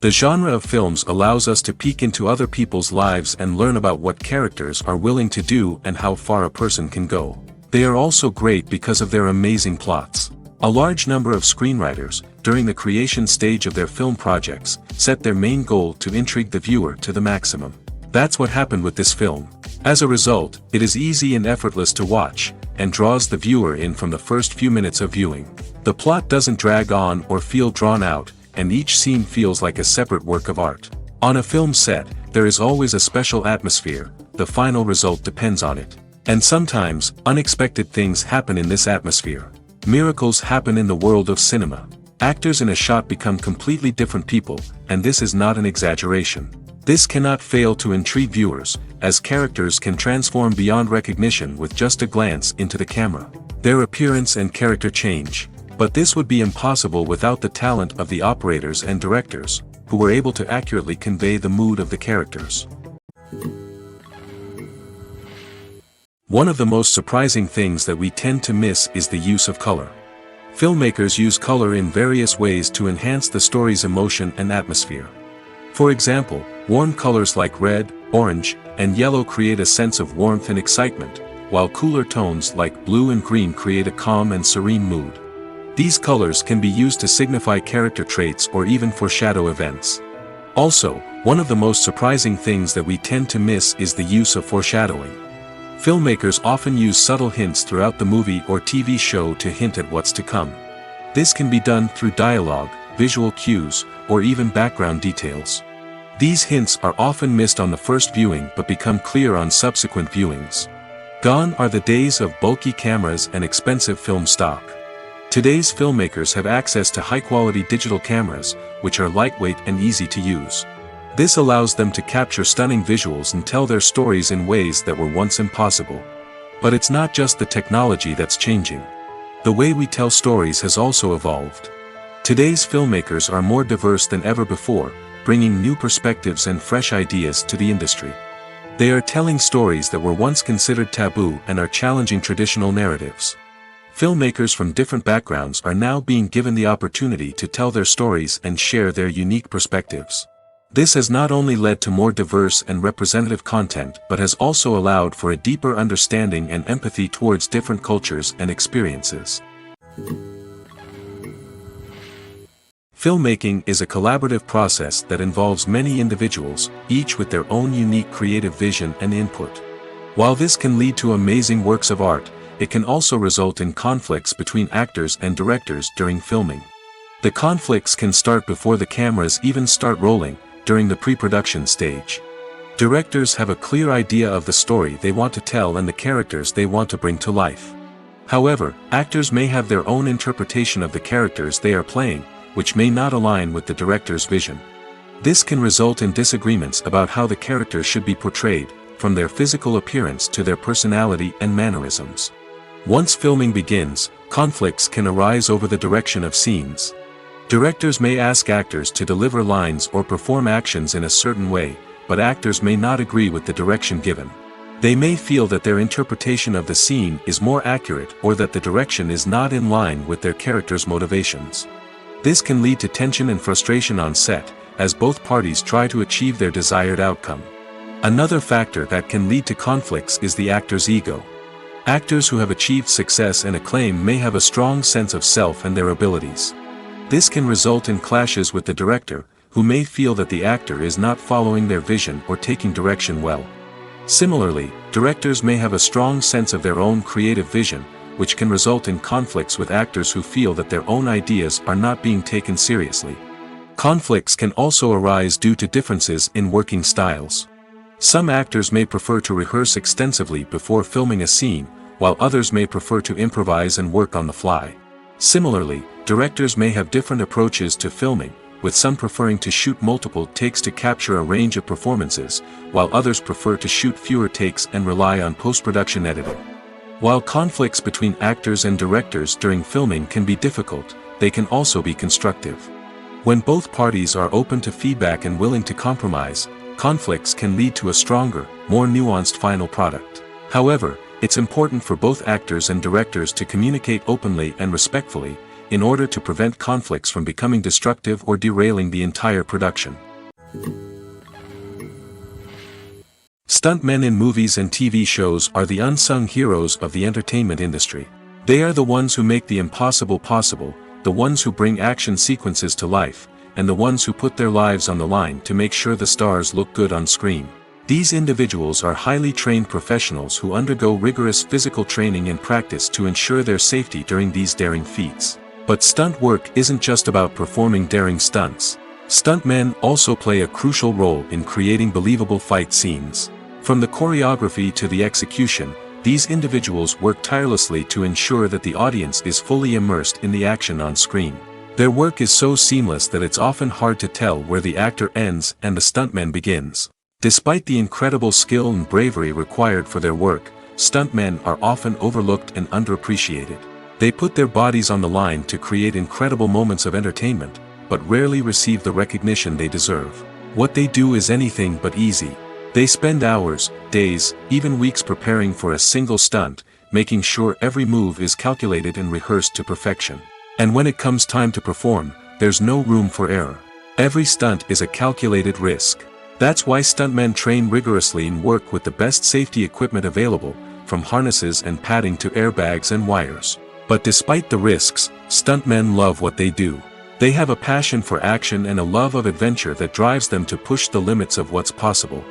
The genre of films allows us to peek into other people's lives and learn about what characters are willing to do and how far a person can go. They are also great because of their amazing plots. A large number of screenwriters, during the creation stage of their film projects, set their main goal to intrigue the viewer to the maximum. That's what happened with this film. As a result, it is easy and effortless to watch, and draws the viewer in from the first few minutes of viewing. The plot doesn't drag on or feel drawn out, and each scene feels like a separate work of art. On a film set, there is always a special atmosphere, the final result depends on it. And sometimes, unexpected things happen in this atmosphere. Miracles happen in the world of cinema. Actors in a shot become completely different people, and this is not an exaggeration. This cannot fail to intrigue viewers, as characters can transform beyond recognition with just a glance into the camera. Their appearance and character change. But this would be impossible without the talent of the operators and directors, who were able to accurately convey the mood of the characters. One of the most surprising things that we tend to miss is the use of color. Filmmakers use color in various ways to enhance the story's emotion and atmosphere. For example, warm colors like red, orange, and yellow create a sense of warmth and excitement, while cooler tones like blue and green create a calm and serene mood. These colors can be used to signify character traits or even foreshadow events. Also, one of the most surprising things that we tend to miss is the use of foreshadowing. Filmmakers often use subtle hints throughout the movie or TV show to hint at what's to come. This can be done through dialogue, visual cues, or even background details. These hints are often missed on the first viewing but become clear on subsequent viewings. Gone are the days of bulky cameras and expensive film stock. Today's filmmakers have access to high-quality digital cameras, which are lightweight and easy to use. This allows them to capture stunning visuals and tell their stories in ways that were once impossible. But it's not just the technology that's changing. The way we tell stories has also evolved. Today's filmmakers are more diverse than ever before, bringing new perspectives and fresh ideas to the industry. They are telling stories that were once considered taboo and are challenging traditional narratives. Filmmakers from different backgrounds are now being given the opportunity to tell their stories and share their unique perspectives. This has not only led to more diverse and representative content but has also allowed for a deeper understanding and empathy towards different cultures and experiences. Filmmaking is a collaborative process that involves many individuals, each with their own unique creative vision and input. While this can lead to amazing works of art, it can also result in conflicts between actors and directors during filming. The conflicts can start before the cameras even start rolling, during the pre-production stage. Directors have a clear idea of the story they want to tell and the characters they want to bring to life. However, actors may have their own interpretation of the characters they are playing, which may not align with the director's vision. This can result in disagreements about how the characters should be portrayed, from their physical appearance to their personality and mannerisms. Once filming begins, conflicts can arise over the direction of scenes. Directors may ask actors to deliver lines or perform actions in a certain way, but actors may not agree with the direction given. They may feel that their interpretation of the scene is more accurate or that the direction is not in line with their character's motivations. This can lead to tension and frustration on set, as both parties try to achieve their desired outcome. Another factor that can lead to conflicts is the actor's ego. Actors who have achieved success and acclaim may have a strong sense of self and their abilities. This can result in clashes with the director, who may feel that the actor is not following their vision or taking direction well. Similarly, directors may have a strong sense of their own creative vision, which can result in conflicts with actors who feel that their own ideas are not being taken seriously. Conflicts can also arise due to differences in working styles. Some actors may prefer to rehearse extensively before filming a scene, while others may prefer to improvise and work on the fly. Similarly, directors may have different approaches to filming, with some preferring to shoot multiple takes to capture a range of performances, while others prefer to shoot fewer takes and rely on post-production editing. While conflicts between actors and directors during filming can be difficult, they can also be constructive. When both parties are open to feedback and willing to compromise, conflicts can lead to a stronger, more nuanced final product. However, it's important for both actors and directors to communicate openly and respectfully, in order to prevent conflicts from becoming destructive or derailing the entire production. Stuntmen in movies and TV shows are the unsung heroes of the entertainment industry. They are the ones who make the impossible possible, the ones who bring action sequences to life, and the ones who put their lives on the line to make sure the stars look good on screen. These individuals are highly trained professionals who undergo rigorous physical training and practice to ensure their safety during these daring feats. But stunt work isn't just about performing daring stunts. Stuntmen also play a crucial role in creating believable fight scenes. From the choreography to the execution, these individuals work tirelessly to ensure that the audience is fully immersed in the action on screen. Their work is so seamless that it's often hard to tell where the actor ends and the stuntman begins. Despite the incredible skill and bravery required for their work, stuntmen are often overlooked and underappreciated. They put their bodies on the line to create incredible moments of entertainment, but rarely receive the recognition they deserve. What they do is anything but easy. They spend hours, days, even weeks preparing for a single stunt, making sure every move is calculated and rehearsed to perfection. And when it comes time to perform, there's no room for error. Every stunt is a calculated risk. That's why stuntmen train rigorously and work with the best safety equipment available, from harnesses and padding to airbags and wires. But despite the risks, stuntmen love what they do. They have a passion for action and a love of adventure that drives them to push the limits of what's possible.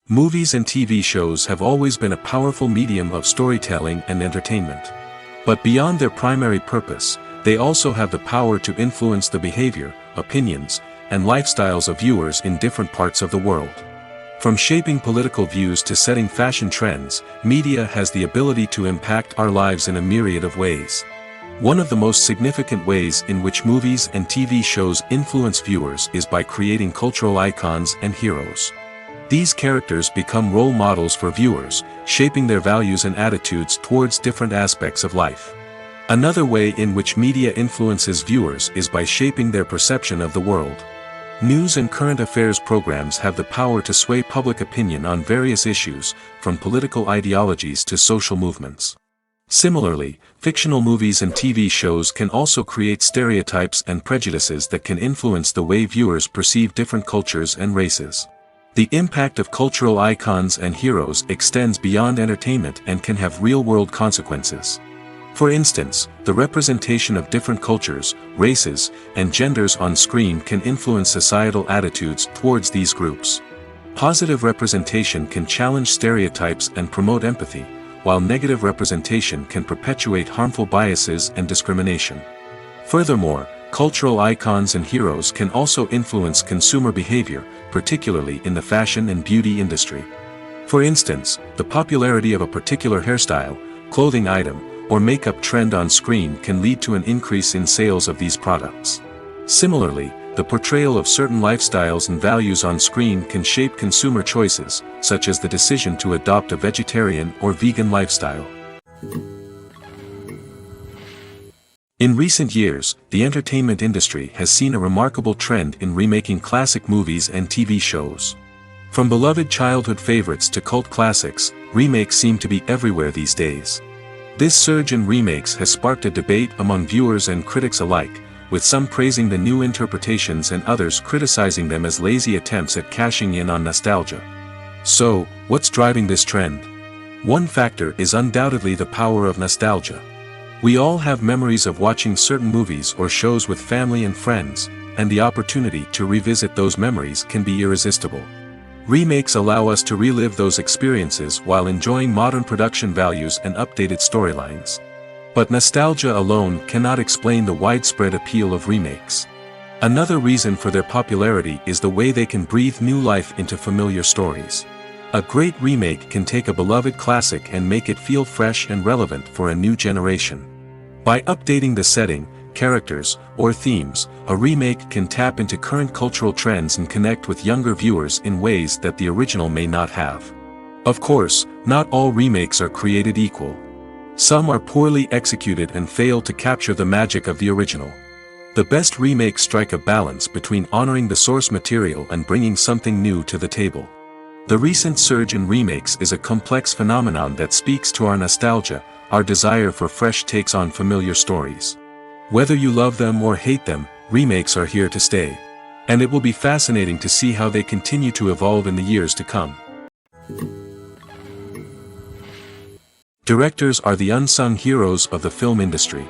Movies and TV shows have always been a powerful medium of storytelling and entertainment. But beyond their primary purpose, they also have the power to influence the behavior, opinions, and lifestyles of viewers in different parts of the world. From shaping political views to setting fashion trends, media has the ability to impact our lives in a myriad of ways. One of the most significant ways in which movies and TV shows influence viewers is by creating cultural icons and heroes. These characters become role models for viewers, shaping their values and attitudes towards different aspects of life. Another way in which media influences viewers is by shaping their perception of the world. News and current affairs programs have the power to sway public opinion on various issues, from political ideologies to social movements. Similarly, fictional movies and TV shows can also create stereotypes and prejudices that can influence the way viewers perceive different cultures and races. The impact of cultural icons and heroes extends beyond entertainment and can have real-world consequences. For instance, the representation of different cultures, races, and genders on screen can influence societal attitudes towards these groups. Positive representation can challenge stereotypes and promote empathy, while negative representation can perpetuate harmful biases and discrimination. Furthermore, cultural icons and heroes can also influence consumer behavior, particularly in the fashion and beauty industry. For instance, the popularity of a particular hairstyle, clothing item, or makeup trend on screen can lead to an increase in sales of these products. Similarly, the portrayal of certain lifestyles and values on screen can shape consumer choices, such as the decision to adopt a vegetarian or vegan lifestyle. In recent years, the entertainment industry has seen a remarkable trend in remaking classic movies and TV shows. From beloved childhood favorites to cult classics, remakes seem to be everywhere these days. This surge in remakes has sparked a debate among viewers and critics alike, with some praising the new interpretations and others criticizing them as lazy attempts at cashing in on nostalgia. So, what's driving this trend? One factor is undoubtedly the power of nostalgia. We all have memories of watching certain movies or shows with family and friends, and the opportunity to revisit those memories can be irresistible. Remakes allow us to relive those experiences while enjoying modern production values and updated storylines. But nostalgia alone cannot explain the widespread appeal of remakes. Another reason for their popularity is the way they can breathe new life into familiar stories. A great remake can take a beloved classic and make it feel fresh and relevant for a new generation. By updating the setting, characters, or themes, a remake can tap into current cultural trends and connect with younger viewers in ways that the original may not have. Of course, not all remakes are created equal. Some are poorly executed and fail to capture the magic of the original. The best remakes strike a balance between honoring the source material and bringing something new to the table. The recent surge in remakes is a complex phenomenon that speaks to our nostalgia, our desire for fresh takes on familiar stories. Whether you love them or hate them, remakes are here to stay. And it will be fascinating to see how they continue to evolve in the years to come. Directors are the unsung heroes of the film industry.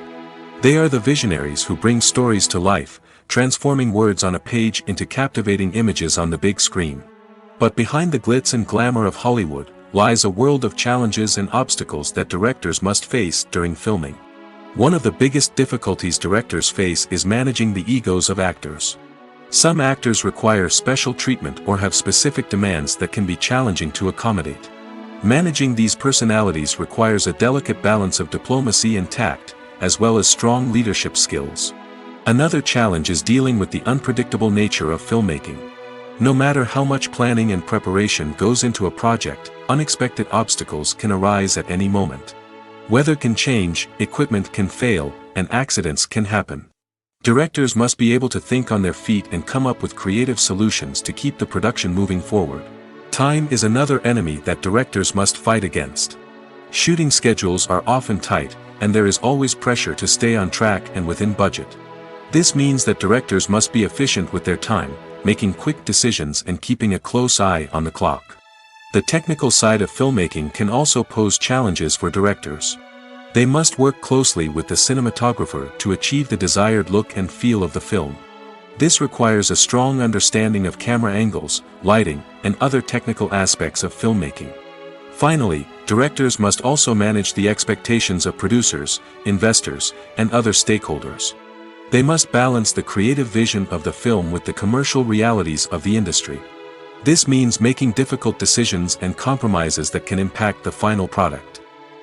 They are the visionaries who bring stories to life, transforming words on a page into captivating images on the big screen. But behind the glitz and glamour of Hollywood, lies a world of challenges and obstacles that directors must face during filming. One of the biggest difficulties directors face is managing the egos of actors. Some actors require special treatment or have specific demands that can be challenging to accommodate. Managing these personalities requires a delicate balance of diplomacy and tact, as well as strong leadership skills. Another challenge is dealing with the unpredictable nature of filmmaking. No matter how much planning and preparation goes into a project, unexpected obstacles can arise at any moment. Weather can change, equipment can fail, and accidents can happen. Directors must be able to think on their feet and come up with creative solutions to keep the production moving forward. Time is another enemy that directors must fight against. Shooting schedules are often tight, and there is always pressure to stay on track and within budget. This means that directors must be efficient with their time, making quick decisions and keeping a close eye on the clock. The technical side of filmmaking can also pose challenges for directors. They must work closely with the cinematographer to achieve the desired look and feel of the film. This requires a strong understanding of camera angles, lighting, and other technical aspects of filmmaking. Finally, directors must also manage the expectations of producers, investors, and other stakeholders. They must balance the creative vision of the film with the commercial realities of the industry. This means making difficult decisions and compromises that can impact the final product.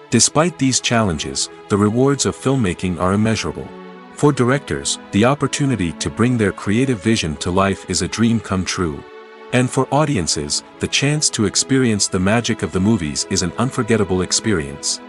Despite these challenges, the rewards of filmmaking are immeasurable. For directors, the opportunity to bring their creative vision to life is a dream come true. And for audiences, the chance to experience the magic of the movies is an unforgettable experience.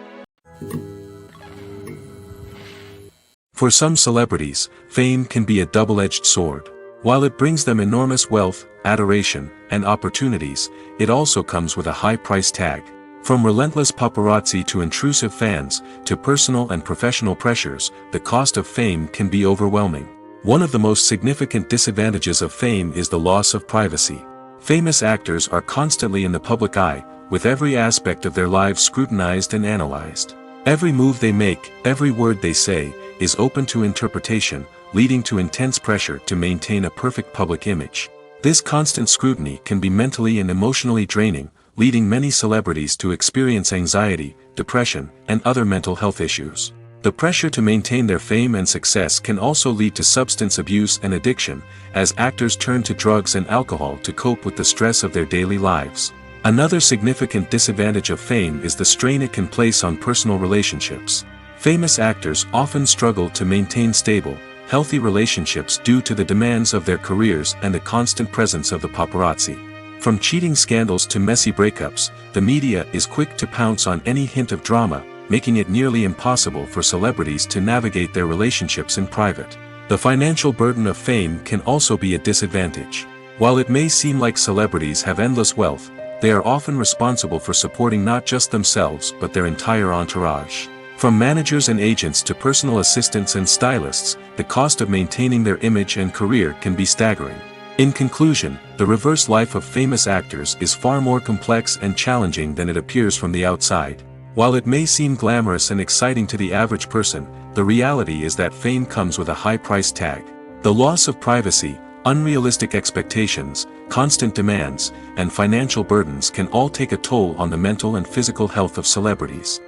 For some celebrities, fame can be a double-edged sword. While it brings them enormous wealth, adoration, and opportunities, it also comes with a high price tag. From relentless paparazzi to intrusive fans, to personal and professional pressures, the cost of fame can be overwhelming. One of the most significant disadvantages of fame is the loss of privacy. Famous actors are constantly in the public eye, with every aspect of their lives scrutinized and analyzed. Every move they make, every word they say, is open to interpretation, leading to intense pressure to maintain a perfect public image. This constant scrutiny can be mentally and emotionally draining, leading many celebrities to experience anxiety, depression, and other mental health issues. The pressure to maintain their fame and success can also lead to substance abuse and addiction, as actors turn to drugs and alcohol to cope with the stress of their daily lives. Another significant disadvantage of fame is the strain it can place on personal relationships. Famous actors often struggle to maintain stable, healthy relationships due to the demands of their careers and the constant presence of the paparazzi. From cheating scandals to messy breakups, the media is quick to pounce on any hint of drama, making it nearly impossible for celebrities to navigate their relationships in private. The financial burden of fame can also be a disadvantage. While it may seem like celebrities have endless wealth, they are often responsible for supporting not just themselves but their entire entourage. From managers and agents to personal assistants and stylists, the cost of maintaining their image and career can be staggering. In conclusion, the reverse life of famous actors is far more complex and challenging than it appears from the outside. While it may seem glamorous and exciting to the average person, the reality is that fame comes with a high price tag. The loss of privacy, unrealistic expectations, constant demands, and financial burdens can all take a toll on the mental and physical health of celebrities.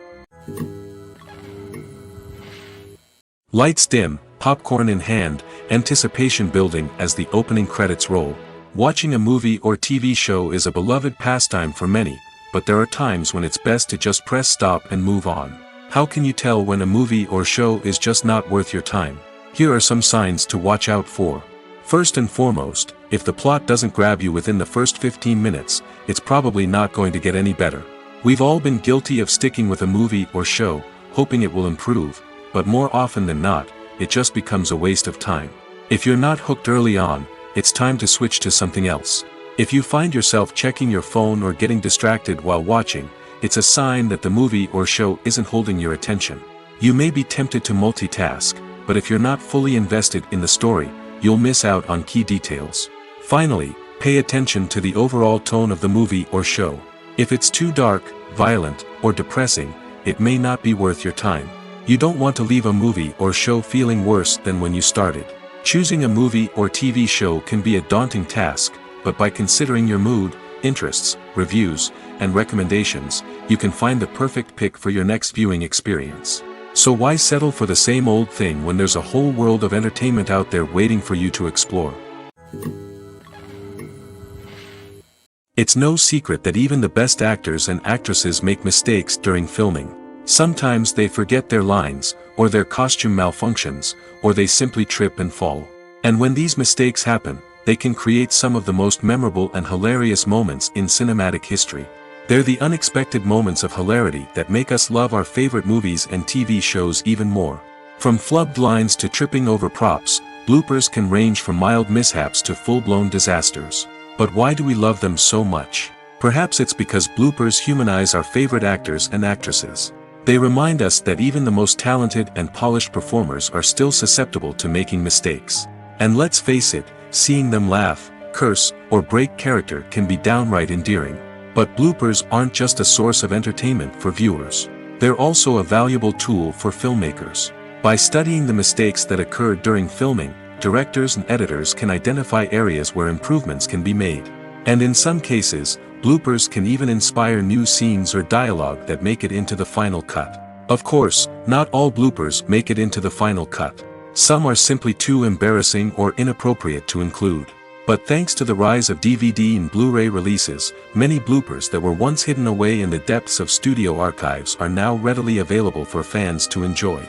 Lights dim, popcorn in hand, anticipation building as the opening credits roll. Watching a movie or TV show is a beloved pastime for many, but there are times when it's best to just press stop and move on. How can you tell when a movie or show is just not worth your time? Here are some signs to watch out for. First and foremost, if the plot doesn't grab you within the first 15 minutes, it's probably not going to get any better. We've all been guilty of sticking with a movie or show, hoping it will improve, but more often than not, it just becomes a waste of time. If you're not hooked early on, it's time to switch to something else. If you find yourself checking your phone or getting distracted while watching, it's a sign that the movie or show isn't holding your attention. You may be tempted to multitask, but if you're not fully invested in the story, you'll miss out on key details. Finally, pay attention to the overall tone of the movie or show. If it's too dark, violent, or depressing, it may not be worth your time. You don't want to leave a movie or show feeling worse than when you started. Choosing a movie or TV show can be a daunting task, but by considering your mood, interests, reviews, and recommendations, you can find the perfect pick for your next viewing experience. So why settle for the same old thing when there's a whole world of entertainment out there waiting for you to explore? It's no secret that even the best actors and actresses make mistakes during filming. Sometimes they forget their lines, or their costume malfunctions, or they simply trip and fall. And when these mistakes happen, they can create some of the most memorable and hilarious moments in cinematic history. They're the unexpected moments of hilarity that make us love our favorite movies and TV shows even more. From flubbed lines to tripping over props, bloopers can range from mild mishaps to full-blown disasters. But why do we love them so much? Perhaps it's because bloopers humanize our favorite actors and actresses. They remind us that even the most talented and polished performers are still susceptible to making mistakes. And let's face it, seeing them laugh, curse, or break character can be downright endearing. But bloopers aren't just a source of entertainment for viewers. They're also a valuable tool for filmmakers. By studying the mistakes that occurred during filming, directors and editors can identify areas where improvements can be made. And in some cases, bloopers can even inspire new scenes or dialogue that make it into the final cut. Of course, not all bloopers make it into the final cut. Some are simply too embarrassing or inappropriate to include. But thanks to the rise of DVD and Blu-ray releases, many bloopers that were once hidden away in the depths of studio archives are now readily available for fans to enjoy.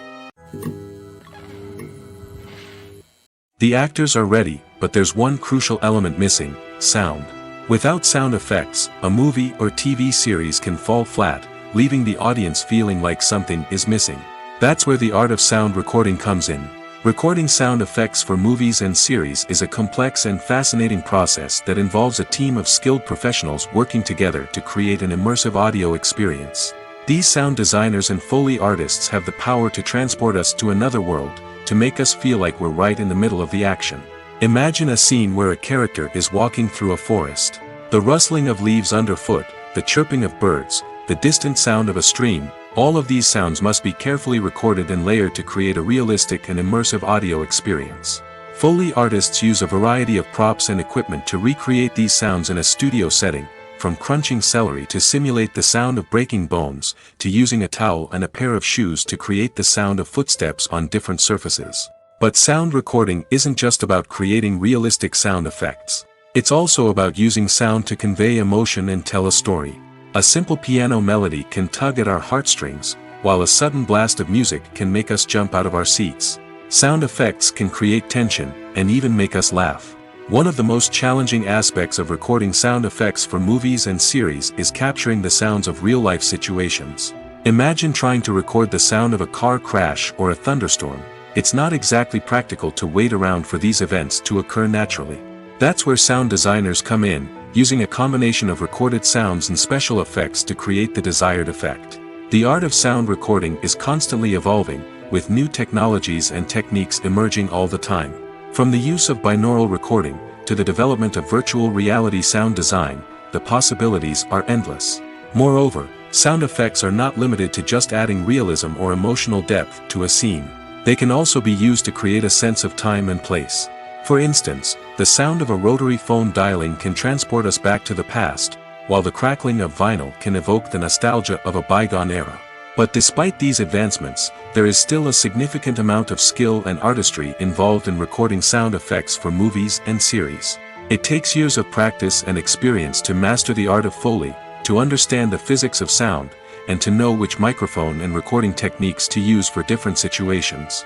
The actors are ready, but there's one crucial element missing: sound. Without sound effects, a movie or TV series can fall flat, leaving the audience feeling like something is missing. That's where the art of sound recording comes in. Recording sound effects for movies and series is a complex and fascinating process that involves a team of skilled professionals working together to create an immersive audio experience. These sound designers and Foley artists have the power to transport us to another world, to make us feel like we're right in the middle of the action. Imagine a scene where a character is walking through a forest. The rustling of leaves underfoot, the chirping of birds, the distant sound of a stream, all of these sounds must be carefully recorded and layered to create a realistic and immersive audio experience. Foley artists use a variety of props and equipment to recreate these sounds in a studio setting, from crunching celery to simulate the sound of breaking bones, to using a towel and a pair of shoes to create the sound of footsteps on different surfaces. But sound recording isn't just about creating realistic sound effects. It's also about using sound to convey emotion and tell a story. A simple piano melody can tug at our heartstrings, while a sudden blast of music can make us jump out of our seats. Sound effects can create tension, and even make us laugh. One of the most challenging aspects of recording sound effects for movies and series is capturing the sounds of real-life situations. Imagine trying to record the sound of a car crash or a thunderstorm. It's not exactly practical to wait around for these events to occur naturally. That's where sound designers come in, using a combination of recorded sounds and special effects to create the desired effect. The art of sound recording is constantly evolving, with new technologies and techniques emerging all the time. From the use of binaural recording, to the development of virtual reality sound design, the possibilities are endless. Moreover, sound effects are not limited to just adding realism or emotional depth to a scene. They can also be used to create a sense of time and place. For instance, the sound of a rotary phone dialing can transport us back to the past, while the crackling of vinyl can evoke the nostalgia of a bygone era. But despite these advancements, there is still a significant amount of skill and artistry involved in recording sound effects for movies and series. It takes years of practice and experience to master the art of Foley, to understand the physics of sound, and to know which microphone and recording techniques to use for different situations.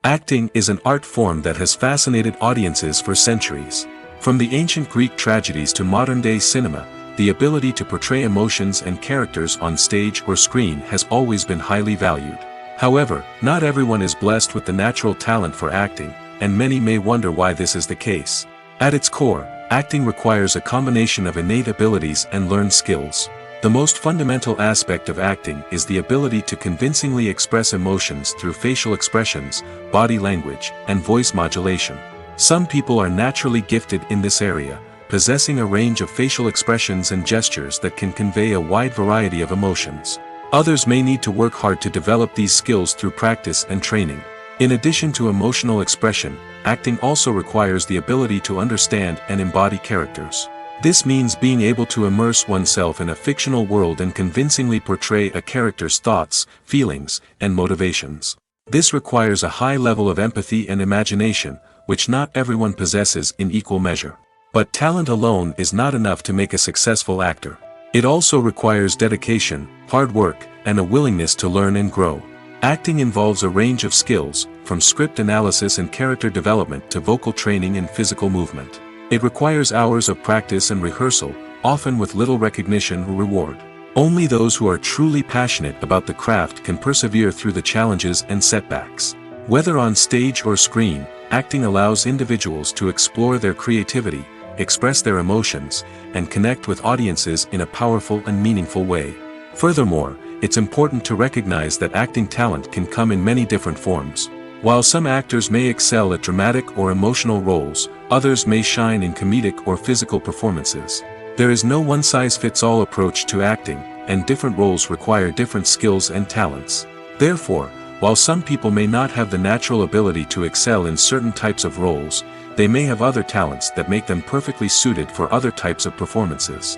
Acting is an art form that has fascinated audiences for centuries. From the ancient Greek tragedies to modern-day cinema, the ability to portray emotions and characters on stage or screen has always been highly valued. However, not everyone is blessed with the natural talent for acting, and many may wonder why this is the case. At its core, acting requires a combination of innate abilities and learned skills. The most fundamental aspect of acting is the ability to convincingly express emotions through facial expressions, body language, and voice modulation. Some people are naturally gifted in this area, possessing a range of facial expressions and gestures that can convey a wide variety of emotions. Others may need to work hard to develop these skills through practice and training. In addition to emotional expression, acting also requires the ability to understand and embody characters. This means being able to immerse oneself in a fictional world and convincingly portray a character's thoughts, feelings, and motivations. This requires a high level of empathy and imagination, which not everyone possesses in equal measure. But talent alone is not enough to make a successful actor. It also requires dedication, hard work, and a willingness to learn and grow. Acting involves a range of skills, from script analysis and character development to vocal training and physical movement. It requires hours of practice and rehearsal, often with little recognition or reward. Only those who are truly passionate about the craft can persevere through the challenges and setbacks. Whether on stage or screen, acting allows individuals to explore their creativity, express their emotions, and connect with audiences in a powerful and meaningful way. Furthermore, it's important to recognize that acting talent can come in many different forms. While some actors may excel at dramatic or emotional roles, others may shine in comedic or physical performances. There is no one-size-fits-all approach to acting, and different roles require different skills and talents. Therefore, while some people may not have the natural ability to excel in certain types of roles, they may have other talents that make them perfectly suited for other types of performances.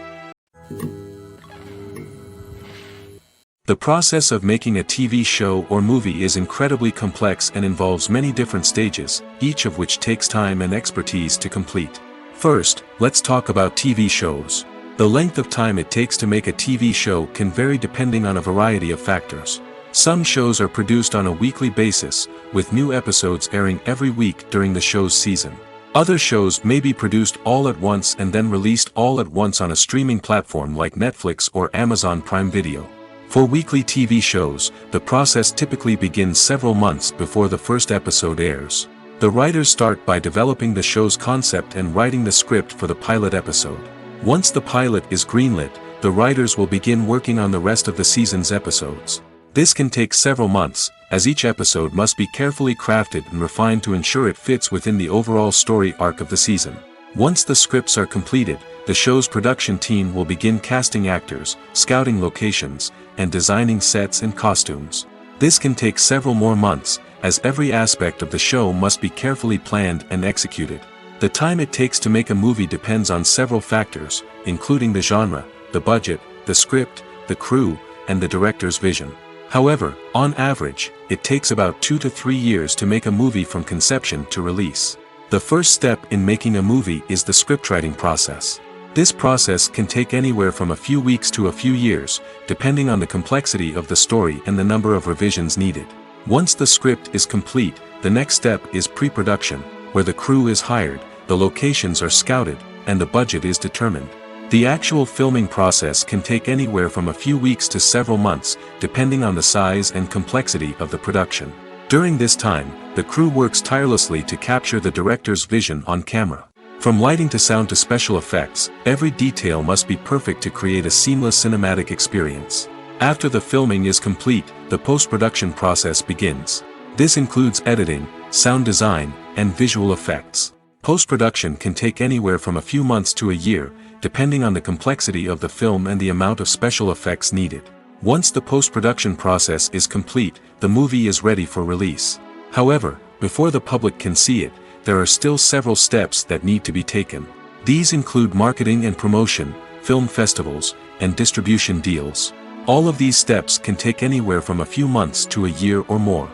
The process of making a TV show or movie is incredibly complex and involves many different stages, each of which takes time and expertise to complete. First, let's talk about TV shows. The length of time it takes to make a TV show can vary depending on a variety of factors. Some shows are produced on a weekly basis, with new episodes airing every week during the show's season. Other shows may be produced all at once and then released all at once on a streaming platform like Netflix or Amazon Prime Video. For weekly TV shows, the process typically begins several months before the first episode airs. The writers start by developing the show's concept and writing the script for the pilot episode. Once the pilot is greenlit, the writers will begin working on the rest of the season's episodes. This can take several months, as each episode must be carefully crafted and refined to ensure it fits within the overall story arc of the season. Once the scripts are completed, the show's production team will begin casting actors, scouting locations, and designing sets and costumes. This can take several more months, as every aspect of the show must be carefully planned and executed. The time it takes to make a movie depends on several factors, including the genre, the budget, the script, the crew, and the director's vision. However, on average, it takes about 2 to 3 years to make a movie from conception to release. The first step in making a movie is the scriptwriting process. This process can take anywhere from a few weeks to a few years, depending on the complexity of the story and the number of revisions needed. Once the script is complete, the next step is pre-production, where the crew is hired, the locations are scouted, and the budget is determined. The actual filming process can take anywhere from a few weeks to several months, depending on the size and complexity of the production. During this time, the crew works tirelessly to capture the director's vision on camera. From lighting to sound to special effects, every detail must be perfect to create a seamless cinematic experience. After the filming is complete, the post-production process begins. This includes editing, sound design, and visual effects. Post-production can take anywhere from a few months to a year, depending on the complexity of the film and the amount of special effects needed. Once the post-production process is complete, the movie is ready for release. However, before the public can see it, there are still several steps that need to be taken. These include marketing and promotion, film festivals, and distribution deals. All of these steps can take anywhere from a few months to a year or more.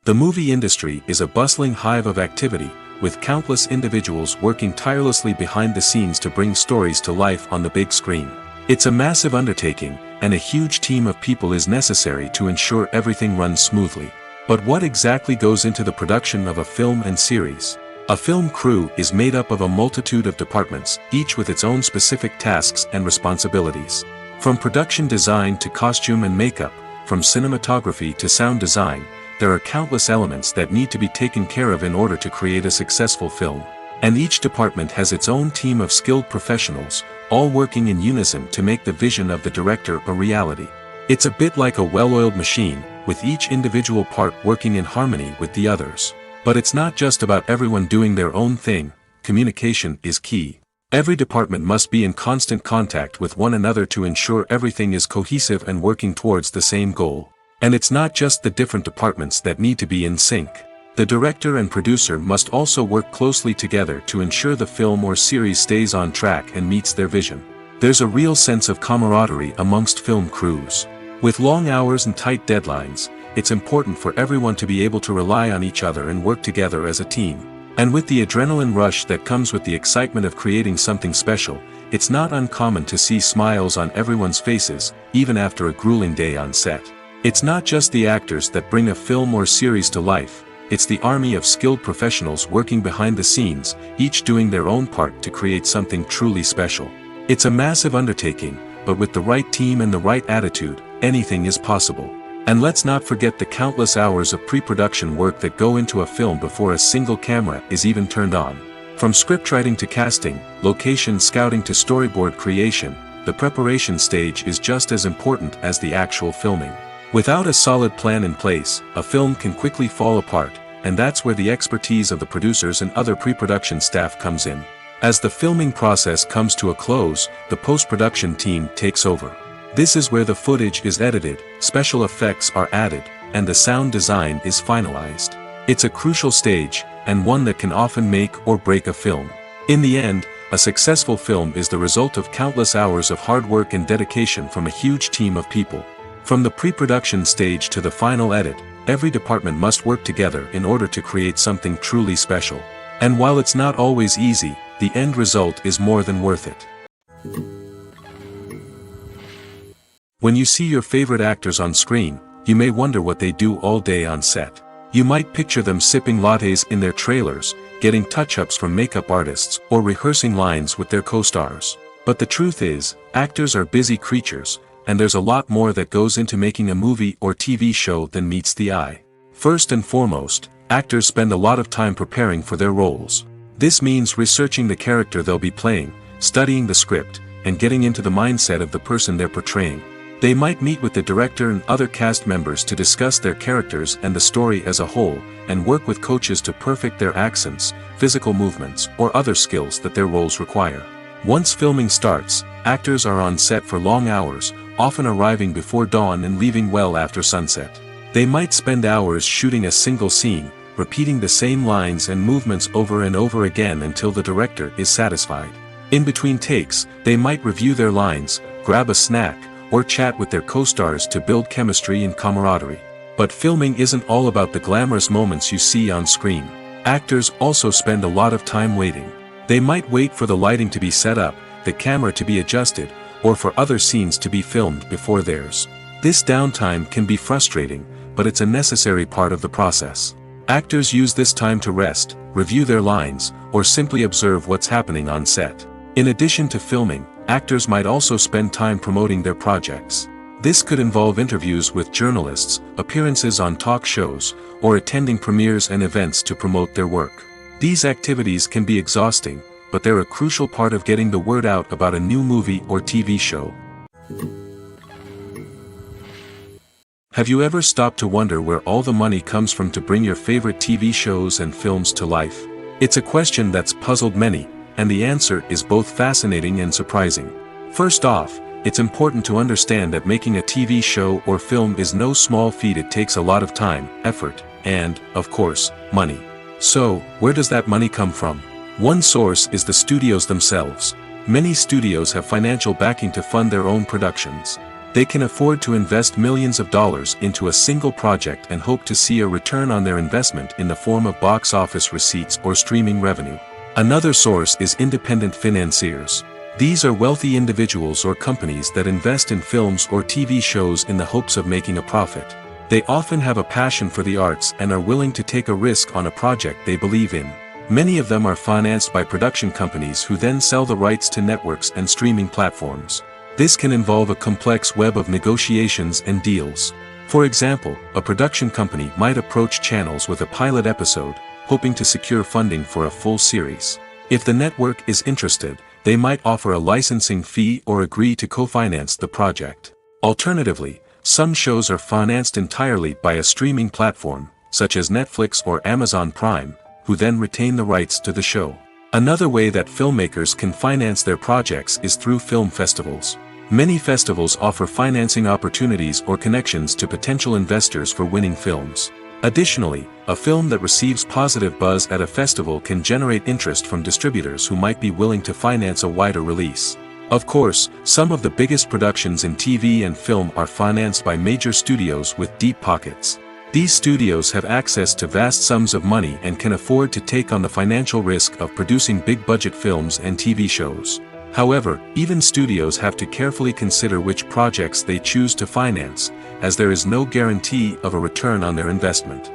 The movie industry is a bustling hive of activity, with countless individuals working tirelessly behind the scenes to bring stories to life on the big screen. It's a massive undertaking, and a huge team of people is necessary to ensure everything runs smoothly. But what exactly goes into the production of a film and series? A film crew is made up of a multitude of departments, each with its own specific tasks and responsibilities. From production design to costume and makeup, from cinematography to sound design, there are countless elements that need to be taken care of in order to create a successful film. And each department has its own team of skilled professionals, all working in unison to make the vision of the director a reality. It's a bit like a well-oiled machine, with each individual part working in harmony with the others. But it's not just about everyone doing their own thing. Communication is key. Every department must be in constant contact with one another to ensure everything is cohesive and working towards the same goal. And it's not just the different departments that need to be in sync. The director and producer must also work closely together to ensure the film or series stays on track and meets their vision. There's a real sense of camaraderie amongst film crews. With long hours and tight deadlines, it's important for everyone to be able to rely on each other and work together as a team. And with the adrenaline rush that comes with the excitement of creating something special, it's not uncommon to see smiles on everyone's faces, even after a grueling day on set. It's not just the actors that bring a film or series to life, it's the army of skilled professionals working behind the scenes, each doing their own part to create something truly special. It's a massive undertaking, but with the right team and the right attitude, anything is possible. And let's not forget the countless hours of pre-production work that go into a film before a single camera is even turned on. From scriptwriting to casting, location scouting to storyboard creation, the preparation stage is just as important as the actual filming. Without a solid plan in place, a film can quickly fall apart, and that's where the expertise of the producers and other pre-production staff comes in. As the filming process comes to a close, the post-production team takes over. This is where the footage is edited, special effects are added, and the sound design is finalized. It's a crucial stage, and one that can often make or break a film. In the end, a successful film is the result of countless hours of hard work and dedication from a huge team of people. From the pre-production stage to the final edit, every department must work together in order to create something truly special. And while it's not always easy, the end result is more than worth it. When you see your favorite actors on screen, you may wonder what they do all day on set. You might picture them sipping lattes in their trailers, getting touch-ups from makeup artists, or rehearsing lines with their co-stars. But the truth is, actors are busy creatures, and there's a lot more that goes into making a movie or TV show than meets the eye. First and foremost, actors spend a lot of time preparing for their roles. This means researching the character they'll be playing, studying the script, and getting into the mindset of the person they're portraying. They might meet with the director and other cast members to discuss their characters and the story as a whole, and work with coaches to perfect their accents, physical movements, or other skills that their roles require. Once filming starts, actors are on set for long hours, often arriving before dawn and leaving well after sunset. They might spend hours shooting a single scene, repeating the same lines and movements over and over again until the director is satisfied. In between takes, they might review their lines, grab a snack, or chat with their co-stars to build chemistry and camaraderie. But filming isn't all about the glamorous moments you see on screen. Actors also spend a lot of time waiting. They might wait for the lighting to be set up, the camera to be adjusted, or for other scenes to be filmed before theirs. This downtime can be frustrating, but it's a necessary part of the process. Actors use this time to rest, review their lines, or simply observe what's happening on set. In addition to filming, actors might also spend time promoting their projects. This could involve interviews with journalists, appearances on talk shows, or attending premieres and events to promote their work. These activities can be exhausting, but they're a crucial part of getting the word out about a new movie or TV show. Have you ever stopped to wonder where all the money comes from to bring your favorite TV shows and films to life? It's a question that's puzzled many, and the answer is both fascinating and surprising. First off, it's important to understand that making a TV show or film is no small feat. It takes a lot of time, effort, and, of course, money. So, where does that money come from? One source is the studios themselves. Many studios have financial backing to fund their own productions. They can afford to invest millions of dollars into a single project and hope to see a return on their investment in the form of box office receipts or streaming revenue. Another source is independent financiers. These are wealthy individuals or companies that invest in films or TV shows in the hopes of making a profit. They often have a passion for the arts and are willing to take a risk on a project they believe in. Many of them are financed by production companies who then sell the rights to networks and streaming platforms. This can involve a complex web of negotiations and deals. For example, a production company might approach channels with a pilot episode, hoping to secure funding for a full series. If the network is interested, they might offer a licensing fee or agree to co-finance the project. Alternatively, some shows are financed entirely by a streaming platform, such as Netflix or Amazon Prime, who then retain the rights to the show. Another way that filmmakers can finance their projects is through film festivals. Many festivals offer financing opportunities or connections to potential investors for winning films. Additionally, a film that receives positive buzz at a festival can generate interest from distributors who might be willing to finance a wider release. Of course, some of the biggest productions in TV and film are financed by major studios with deep pockets. These studios have access to vast sums of money and can afford to take on the financial risk of producing big-budget films and TV shows. However, even studios have to carefully consider which projects they choose to finance, as there is no guarantee of a return on their investment.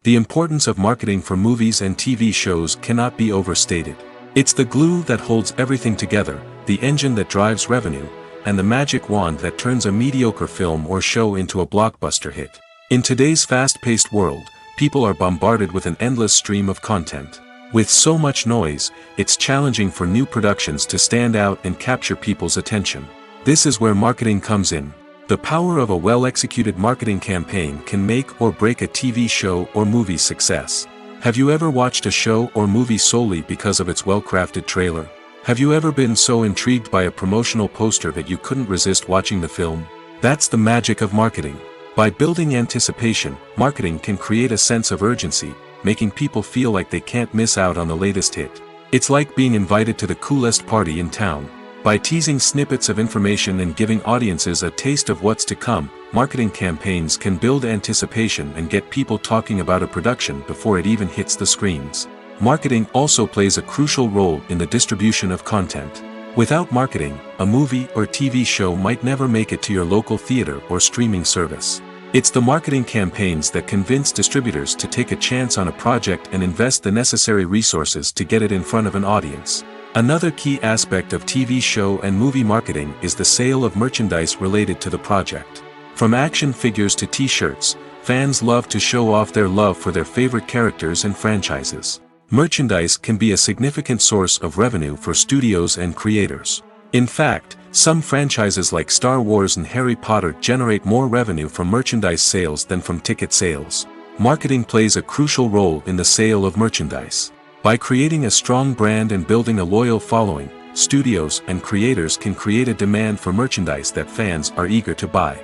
The importance of marketing for movies and TV shows cannot be overstated. It's the glue that holds everything together, the engine that drives revenue, and the magic wand that turns a mediocre film or show into a blockbuster hit. In today's fast-paced world, people are bombarded with an endless stream of content. With so much noise, it's challenging for new productions to stand out and capture people's attention. This is where marketing comes in. The power of a well-executed marketing campaign can make or break a TV show or movie's success. Have you ever watched a show or movie solely because of its well-crafted trailer? Have you ever been so intrigued by a promotional poster that you couldn't resist watching the film? That's the magic of marketing. By building anticipation, marketing can create a sense of urgency, making people feel like they can't miss out on the latest hit. It's like being invited to the coolest party in town. By teasing snippets of information and giving audiences a taste of what's to come, marketing campaigns can build anticipation and get people talking about a production before it even hits the screens. Marketing also plays a crucial role in the distribution of content. Without marketing, a movie or TV show might never make it to your local theater or streaming service. It's the marketing campaigns that convince distributors to take a chance on a project and invest the necessary resources to get it in front of an audience. Another key aspect of TV show and movie marketing is the sale of merchandise related to the project. From action figures to t-shirts, fans love to show off their love for their favorite characters and franchises. Merchandise can be a significant source of revenue for studios and creators. In fact, some franchises like Star Wars and Harry Potter generate more revenue from merchandise sales than from ticket sales. Marketing plays a crucial role in the sale of merchandise. By creating a strong brand and building a loyal following, studios and creators can create a demand for merchandise that fans are eager to buy.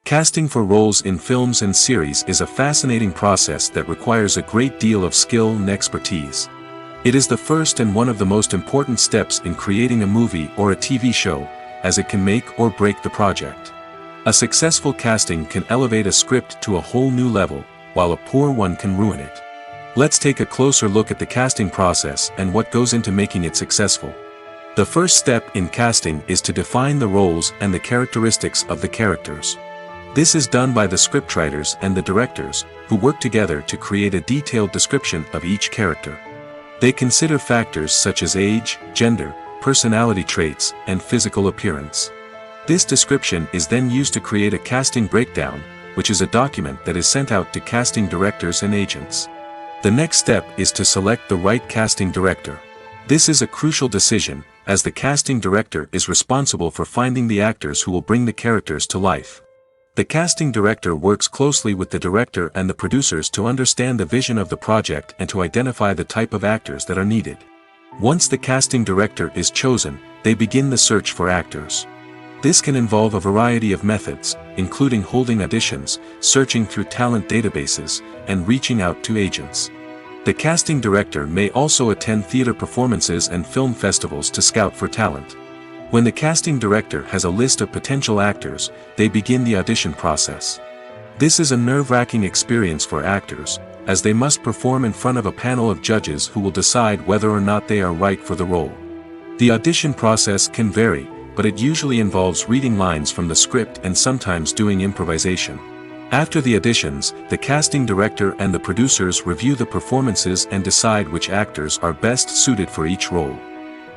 Casting for roles in films and series is a fascinating process that requires a great deal of skill and expertise. It is the first and one of the most important steps in creating a movie or a TV show, as it can make or break the project. A successful casting can elevate a script to a whole new level, while a poor one can ruin it. Let's take a closer look at the casting process and what goes into making it successful. The first step in casting is to define the roles and the characteristics of the characters. This is done by the scriptwriters and the directors, who work together to create a detailed description of each character. They consider factors such as age, gender, personality traits, and physical appearance. This description is then used to create a casting breakdown, which is a document that is sent out to casting directors and agents. The next step is to select the right casting director. This is a crucial decision, as the casting director is responsible for finding the actors who will bring the characters to life. The casting director works closely with the director and the producers to understand the vision of the project and to identify the type of actors that are needed. Once the casting director is chosen, they begin the search for actors. This can involve a variety of methods, including holding auditions, searching through talent databases, and reaching out to agents. The casting director may also attend theater performances and film festivals to scout for talent. When the casting director has a list of potential actors, they begin the audition process. This is a nerve-wracking experience for actors, as they must perform in front of a panel of judges who will decide whether or not they are right for the role. The audition process can vary, but it usually involves reading lines from the script and sometimes doing improvisation. After the auditions, the casting director and the producers review the performances and decide which actors are best suited for each role.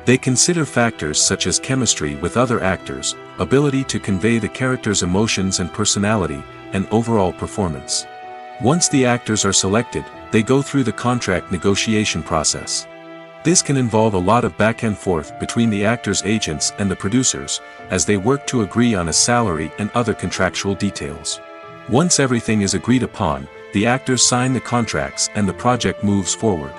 They consider factors such as chemistry with other actors, ability to convey the character's emotions and personality, and overall performance. Once the actors are selected, they go through the contract negotiation process. This can involve a lot of back and forth between the actors' agents and the producers, as they work to agree on a salary and other contractual details. Once everything is agreed upon, the actors sign the contracts and the project moves forward.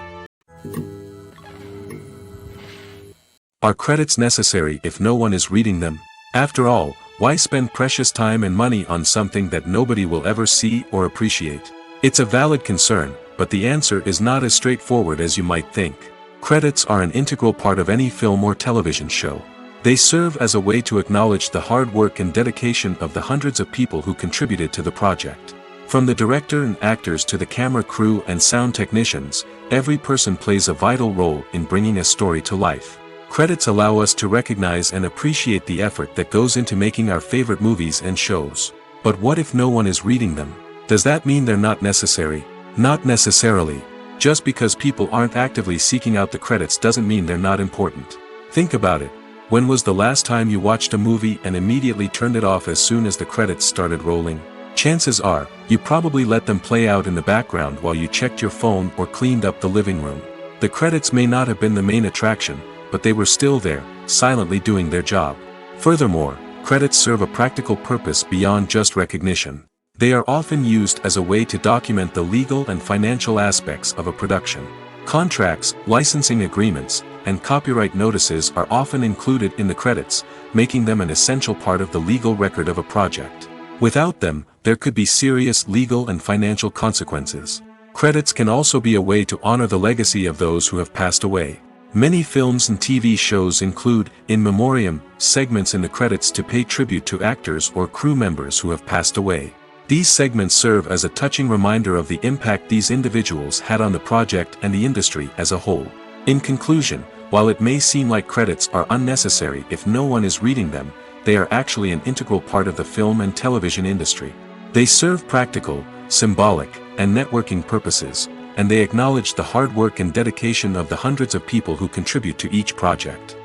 Are credits necessary if no one is reading them? After all, why spend precious time and money on something that nobody will ever see or appreciate? It's a valid concern, but the answer is not as straightforward as you might think. Credits are an integral part of any film or television show. They serve as a way to acknowledge the hard work and dedication of the hundreds of people who contributed to the project. From the director and actors to the camera crew and sound technicians, every person plays a vital role in bringing a story to life. Credits allow us to recognize and appreciate the effort that goes into making our favorite movies and shows. But what if no one is reading them? Does that mean they're not necessary? Not necessarily. Just because people aren't actively seeking out the credits doesn't mean they're not important. Think about it. When was the last time you watched a movie and immediately turned it off as soon as the credits started rolling? Chances are, you probably let them play out in the background while you checked your phone or cleaned up the living room. The credits may not have been the main attraction, but they were still there, silently doing their job. Furthermore, credits serve a practical purpose beyond just recognition. They are often used as a way to document the legal and financial aspects of a production. Contracts, licensing agreements, and copyright notices are often included in the credits, making them an essential part of the legal record of a project. Without them, there could be serious legal and financial consequences. Credits can also be a way to honor the legacy of those who have passed away. Many films and TV shows include, in memoriam, segments in the credits to pay tribute to actors or crew members who have passed away. These segments serve as a touching reminder of the impact these individuals had on the project and the industry as a whole. In conclusion, while it may seem like credits are unnecessary if no one is reading them, they are actually an integral part of the film and television industry. They serve practical, symbolic, and networking purposes, and they acknowledge the hard work and dedication of the hundreds of people who contribute to each project.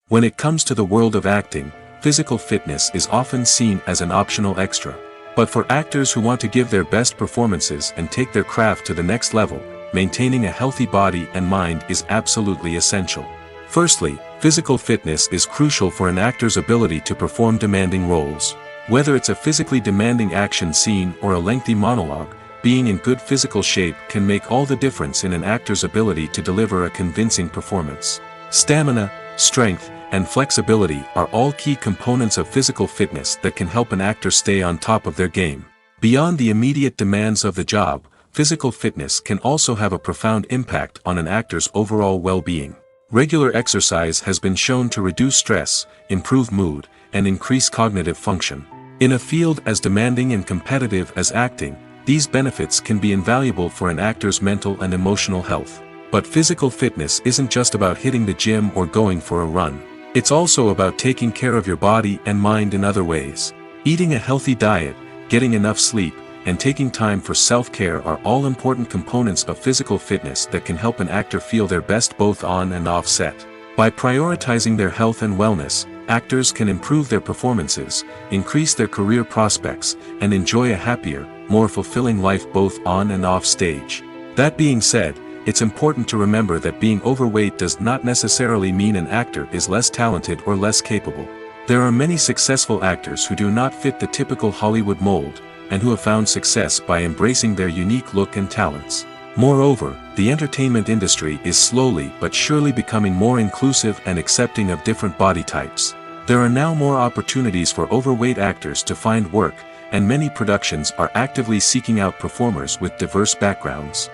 When it comes to the world of acting, physical fitness is often seen as an optional extra. But for actors who want to give their best performances and take their craft to the next level, maintaining a healthy body and mind is absolutely essential. Firstly, physical fitness is crucial for an actor's ability to perform demanding roles. Whether it's a physically demanding action scene or a lengthy monologue, being in good physical shape can make all the difference in an actor's ability to deliver a convincing performance. Stamina, strength, and flexibility are all key components of physical fitness that can help an actor stay on top of their game. Beyond the immediate demands of the job, physical fitness can also have a profound impact on an actor's overall well-being. Regular exercise has been shown to reduce stress, improve mood, and increase cognitive function. In a field as demanding and competitive as acting, these benefits can be invaluable for an actor's mental and emotional health. But physical fitness isn't just about hitting the gym or going for a run. It's also about taking care of your body and mind in other ways. Eating a healthy diet, getting enough sleep, and taking time for self-care are all important components of physical fitness that can help an actor feel their best both on and off set. By prioritizing their health and wellness, actors can improve their performances, increase their career prospects, and enjoy a happier, more fulfilling life both on and off stage. That being said, it's important to remember that being overweight does not necessarily mean an actor is less talented or less capable. There are many successful actors who do not fit the typical Hollywood mold, and who have found success by embracing their unique look and talents. Moreover, the entertainment industry is slowly but surely becoming more inclusive and accepting of different body types. There are now more opportunities for overweight actors to find work, and many productions are actively seeking out performers with diverse backgrounds.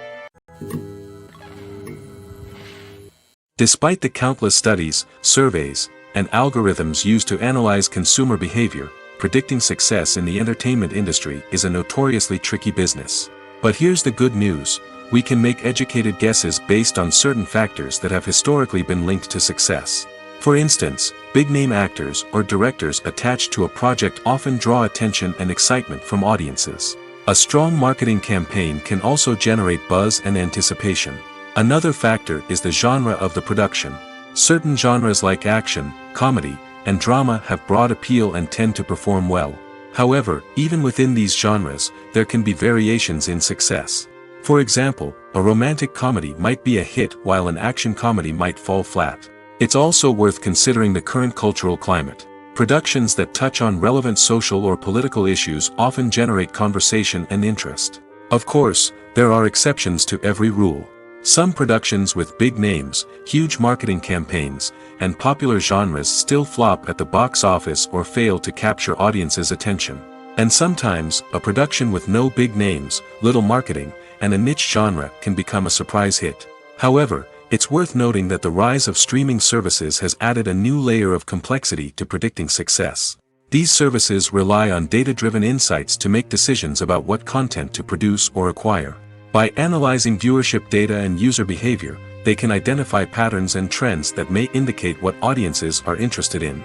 Despite the countless studies, surveys, and algorithms used to analyze consumer behavior, predicting success in the entertainment industry is a notoriously tricky business. But here's the good news: we can make educated guesses based on certain factors that have historically been linked to success. For instance, big-name actors or directors attached to a project often draw attention and excitement from audiences. A strong marketing campaign can also generate buzz and anticipation. Another factor is the genre of the production. Certain genres like action, comedy, and drama have broad appeal and tend to perform well. However, even within these genres, there can be variations in success. For example, a romantic comedy might be a hit while an action comedy might fall flat. It's also worth considering the current cultural climate. Productions that touch on relevant social or political issues often generate conversation and interest. Of course, there are exceptions to every rule. Some productions with big names, huge marketing campaigns, and popular genres still flop at the box office or fail to capture audiences' attention. And sometimes, a production with no big names, little marketing, and a niche genre can become a surprise hit. However, it's worth noting that the rise of streaming services has added a new layer of complexity to predicting success. These services rely on data-driven insights to make decisions about what content to produce or acquire. By analyzing viewership data and user behavior, they can identify patterns and trends that may indicate what audiences are interested in.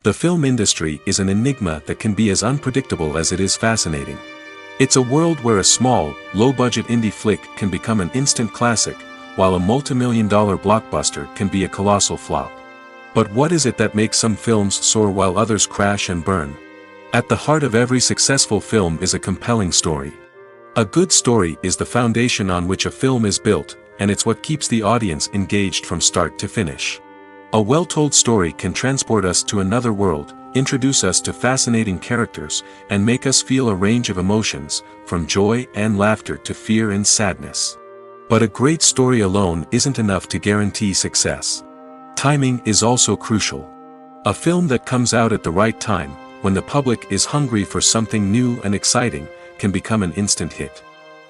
The film industry is an enigma that can be as unpredictable as it is fascinating. It's a world where a small, low-budget indie flick can become an instant classic, while a multi-million-dollar blockbuster can be a colossal flop. But what is it that makes some films soar while others crash and burn? At the heart of every successful film is a compelling story. A good story is the foundation on which a film is built, and it's what keeps the audience engaged from start to finish. A well-told story can transport us to another world, introduce us to fascinating characters, and make us feel a range of emotions, from joy and laughter to fear and sadness. But a great story alone isn't enough to guarantee success. Timing is also crucial. A film that comes out at the right time, when the public is hungry for something new and exciting, can become an instant hit.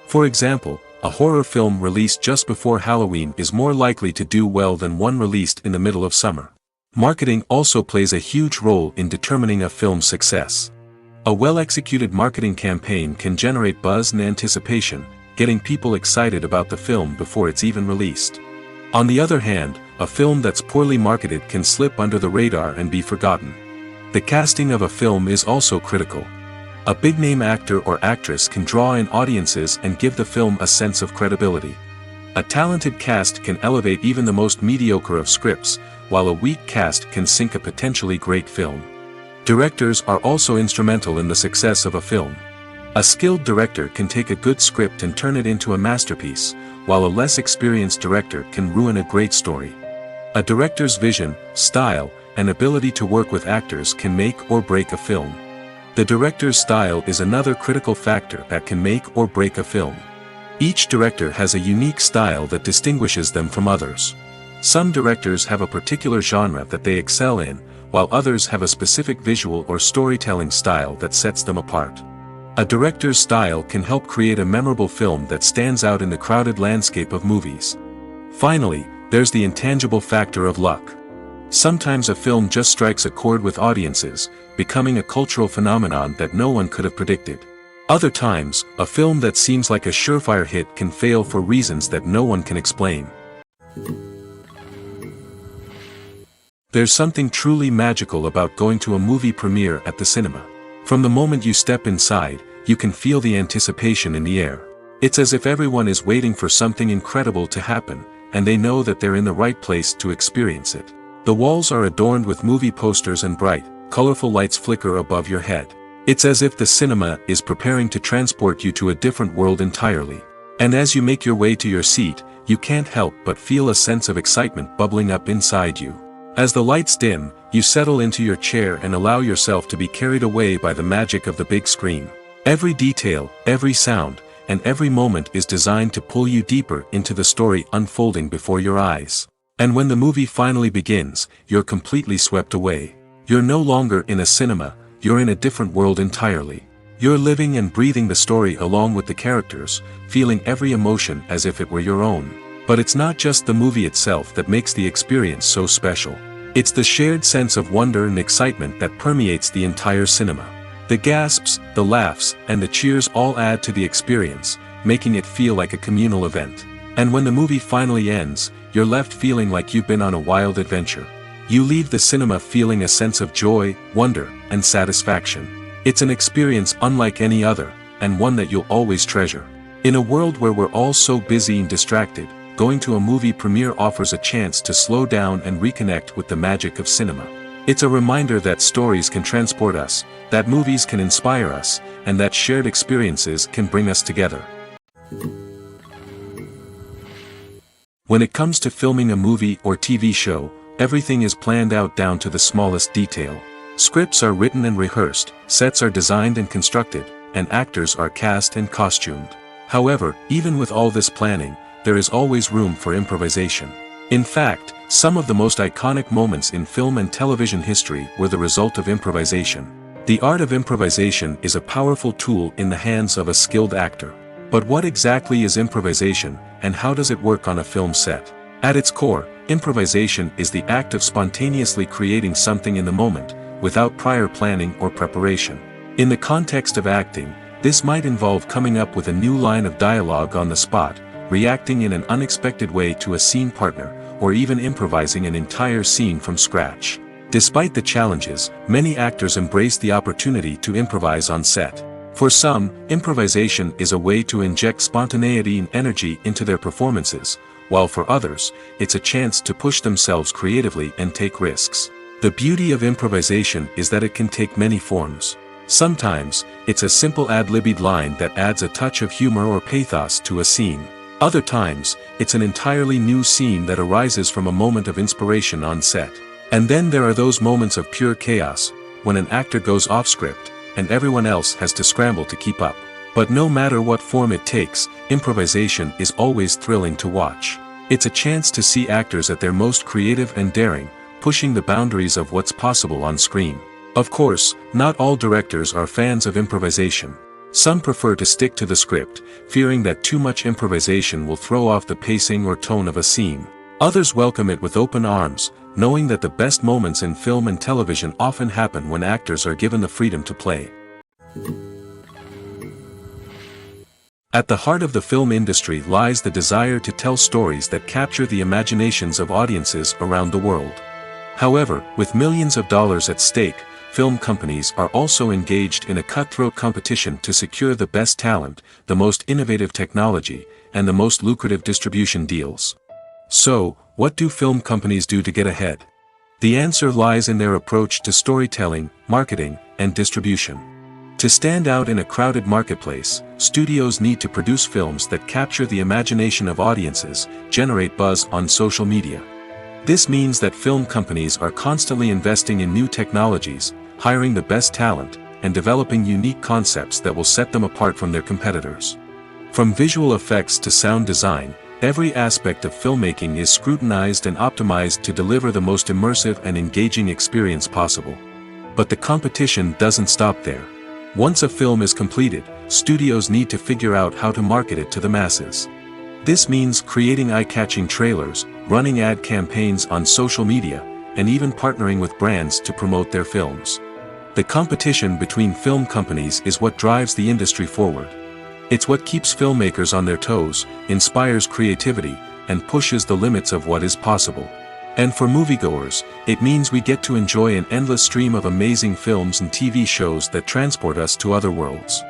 For example, a horror film released just before Halloween is more likely to do well than one released in the middle of summer. Marketing also plays a huge role in determining a film's success. A well-executed marketing campaign can generate buzz and anticipation, getting people excited about the film before it's even released. On the other hand, a film that's poorly marketed can slip under the radar and be forgotten. The casting of a film is also critical. A big-name actor or actress can draw in audiences and give the film a sense of credibility. A talented cast can elevate even the most mediocre of scripts, while a weak cast can sink a potentially great film. Directors are also instrumental in the success of a film. A skilled director can take a good script and turn it into a masterpiece, while a less experienced director can ruin a great story. A director's vision, style, and ability to work with actors can make or break a film. The director's style is another critical factor that can make or break a film. Each director has a unique style that distinguishes them from others. Some directors have a particular genre that they excel in, while others have a specific visual or storytelling style that sets them apart. A director's style can help create a memorable film that stands out in the crowded landscape of movies. Finally, there's the intangible factor of luck. Sometimes a film just strikes a chord with audiences, becoming a cultural phenomenon that no one could have predicted. Other times, a film that seems like a surefire hit can fail for reasons that no one can explain. There's something truly magical about going to a movie premiere at the cinema. From the moment you step inside, you can feel the anticipation in the air. It's as if everyone is waiting for something incredible to happen, and they know that they're in the right place to experience it. The walls are adorned with movie posters and bright, colorful lights flicker above your head. It's as if the cinema is preparing to transport you to a different world entirely. And as you make your way to your seat, you can't help but feel a sense of excitement bubbling up inside you. As the lights dim, you settle into your chair and allow yourself to be carried away by the magic of the big screen. Every detail, every sound, and every moment is designed to pull you deeper into the story unfolding before your eyes. And when the movie finally begins, you're completely swept away. You're no longer in a cinema, you're in a different world entirely. You're living and breathing the story along with the characters, feeling every emotion as if it were your own. But it's not just the movie itself that makes the experience so special. It's the shared sense of wonder and excitement that permeates the entire cinema. The gasps, the laughs, and the cheers all add to the experience, making it feel like a communal event. And when the movie finally ends, you're left feeling like you've been on a wild adventure. You leave the cinema feeling a sense of joy, wonder, and satisfaction. It's an experience unlike any other, and one that you'll always treasure. In a world where we're all so busy and distracted, going to a movie premiere offers a chance to slow down and reconnect with the magic of cinema. It's a reminder that stories can transport us, that movies can inspire us, and that shared experiences can bring us together. When it comes to filming a movie or TV show, everything is planned out down to the smallest detail. Scripts are written and rehearsed, sets are designed and constructed, and actors are cast and costumed. However, even with all this planning, there is always room for improvisation. In fact, some of the most iconic moments in film and television history were the result of improvisation. The art of improvisation is a powerful tool in the hands of a skilled actor. But what exactly is improvisation, and how does it work on a film set? At its core, improvisation is the act of spontaneously creating something in the moment, without prior planning or preparation. In the context of acting, this might involve coming up with a new line of dialogue on the spot, reacting in an unexpected way to a scene partner, or even improvising an entire scene from scratch. Despite the challenges, many actors embrace the opportunity to improvise on set. For some, improvisation is a way to inject spontaneity and energy into their performances, while for others, it's a chance to push themselves creatively and take risks. The beauty of improvisation is that it can take many forms. Sometimes, it's a simple ad-libbed line that adds a touch of humor or pathos to a scene. Other times, it's an entirely new scene that arises from a moment of inspiration on set. And then there are those moments of pure chaos, when an actor goes off script, and everyone else has to scramble to keep up. But no matter what form it takes, improvisation is always thrilling to watch. It's a chance to see actors at their most creative and daring, pushing the boundaries of what's possible on screen. Of course, not all directors are fans of improvisation. Some prefer to stick to the script, fearing that too much improvisation will throw off the pacing or tone of a scene. Others welcome it with open arms, knowing that the best moments in film and television often happen when actors are given the freedom to play. At the heart of the film industry lies the desire to tell stories that capture the imaginations of audiences around the world. However, with millions of dollars at stake, film companies are also engaged in a cutthroat competition to secure the best talent, the most innovative technology, and the most lucrative distribution deals. So, what do film companies do to get ahead? The answer lies in their approach to storytelling, marketing, and distribution. To stand out in a crowded marketplace, studios need to produce films that capture the imagination of audiences, generate buzz on social media. This means that film companies are constantly investing in new technologies, hiring the best talent, and developing unique concepts that will set them apart from their competitors. From visual effects to sound design, every aspect of filmmaking is scrutinized and optimized to deliver the most immersive and engaging experience possible. But the competition doesn't stop there. Once a film is completed, studios need to figure out how to market it to the masses. This means creating eye-catching trailers, running ad campaigns on social media, and even partnering with brands to promote their films. The competition between film companies is what drives the industry forward. It's what keeps filmmakers on their toes, inspires creativity, and pushes the limits of what is possible. And for moviegoers, it means we get to enjoy an endless stream of amazing films and TV shows that transport us to other worlds.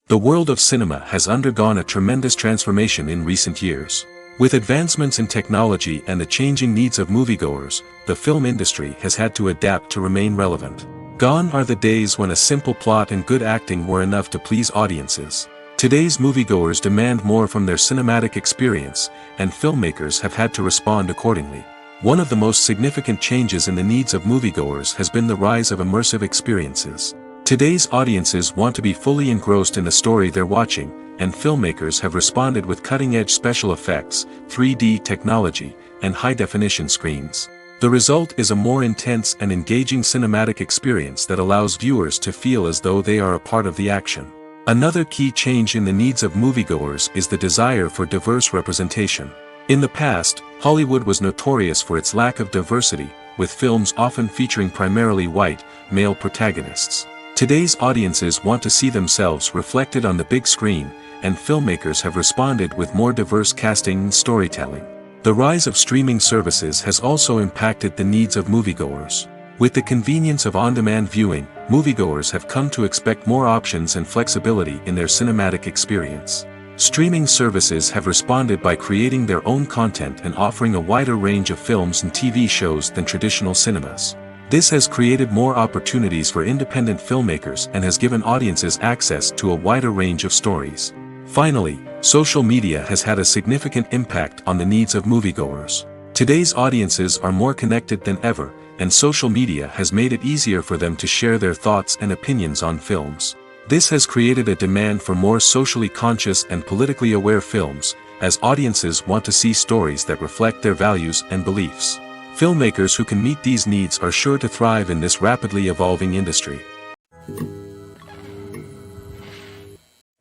The world of cinema has undergone a tremendous transformation in recent years. With advancements in technology and the changing needs of moviegoers, the film industry has had to adapt to remain relevant. Gone are the days when a simple plot and good acting were enough to please audiences. Today's moviegoers demand more from their cinematic experience, and filmmakers have had to respond accordingly. One of the most significant changes in the needs of moviegoers has been the rise of immersive experiences. Today's audiences want to be fully engrossed in the story they're watching, and filmmakers have responded with cutting-edge special effects, 3D technology, and high-definition screens. The result is a more intense and engaging cinematic experience that allows viewers to feel as though they are a part of the action. Another key change in the needs of moviegoers is the desire for diverse representation. In the past, Hollywood was notorious for its lack of diversity, with films often featuring primarily white, male protagonists. Today's audiences want to see themselves reflected on the big screen, and filmmakers have responded with more diverse casting and storytelling. The rise of streaming services has also impacted the needs of moviegoers. With the convenience of on-demand viewing, moviegoers have come to expect more options and flexibility in their cinematic experience. Streaming services have responded by creating their own content and offering a wider range of films and TV shows than traditional cinemas. This has created more opportunities for independent filmmakers and has given audiences access to a wider range of stories. Finally, social media has had a significant impact on the needs of moviegoers. Today's audiences are more connected than ever, and social media has made it easier for them to share their thoughts and opinions on films. This has created a demand for more socially conscious and politically aware films, as audiences want to see stories that reflect their values and beliefs. Filmmakers who can meet these needs are sure to thrive in this rapidly evolving industry.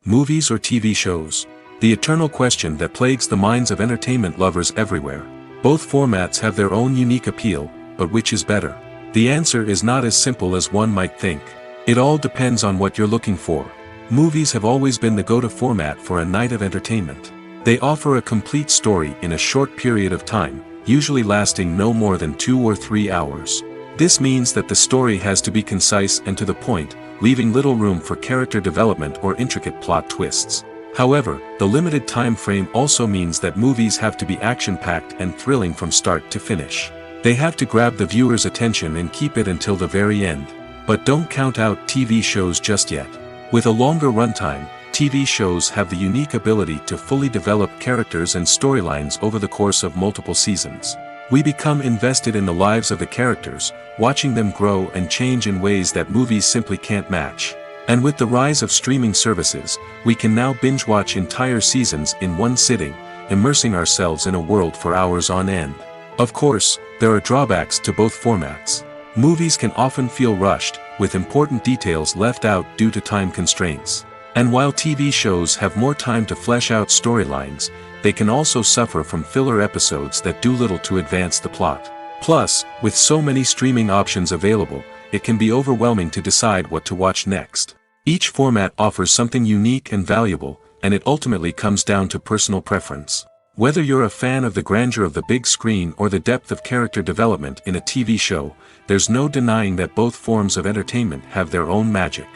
Movies or TV shows? The eternal question that plagues the minds of entertainment lovers everywhere. Both formats have their own unique appeal, but which is better? The answer is not as simple as one might think. It all depends on what you're looking for. Movies have always been the go-to format for a night of entertainment. They offer a complete story in a short period of time, usually lasting no more than 2 or 3 hours. This means that the story has to be concise and to the point, leaving little room for character development or intricate plot twists. However, the limited time frame also means that movies have to be action-packed and thrilling from start to finish. They have to grab the viewer's attention and keep it until the very end. But don't count out TV shows just yet. With a longer runtime, TV shows have the unique ability to fully develop characters and storylines over the course of multiple seasons. We become invested in the lives of the characters, watching them grow and change in ways that movies simply can't match. And with the rise of streaming services, we can now binge-watch entire seasons in one sitting, immersing ourselves in a world for hours on end. Of course, there are drawbacks to both formats. Movies can often feel rushed, with important details left out due to time constraints. And while TV shows have more time to flesh out storylines, they can also suffer from filler episodes that do little to advance the plot. Plus, with so many streaming options available, it can be overwhelming to decide what to watch next. Each format offers something unique and valuable, and it ultimately comes down to personal preference. Whether you're a fan of the grandeur of the big screen or the depth of character development in a TV show, there's no denying that both forms of entertainment have their own magic.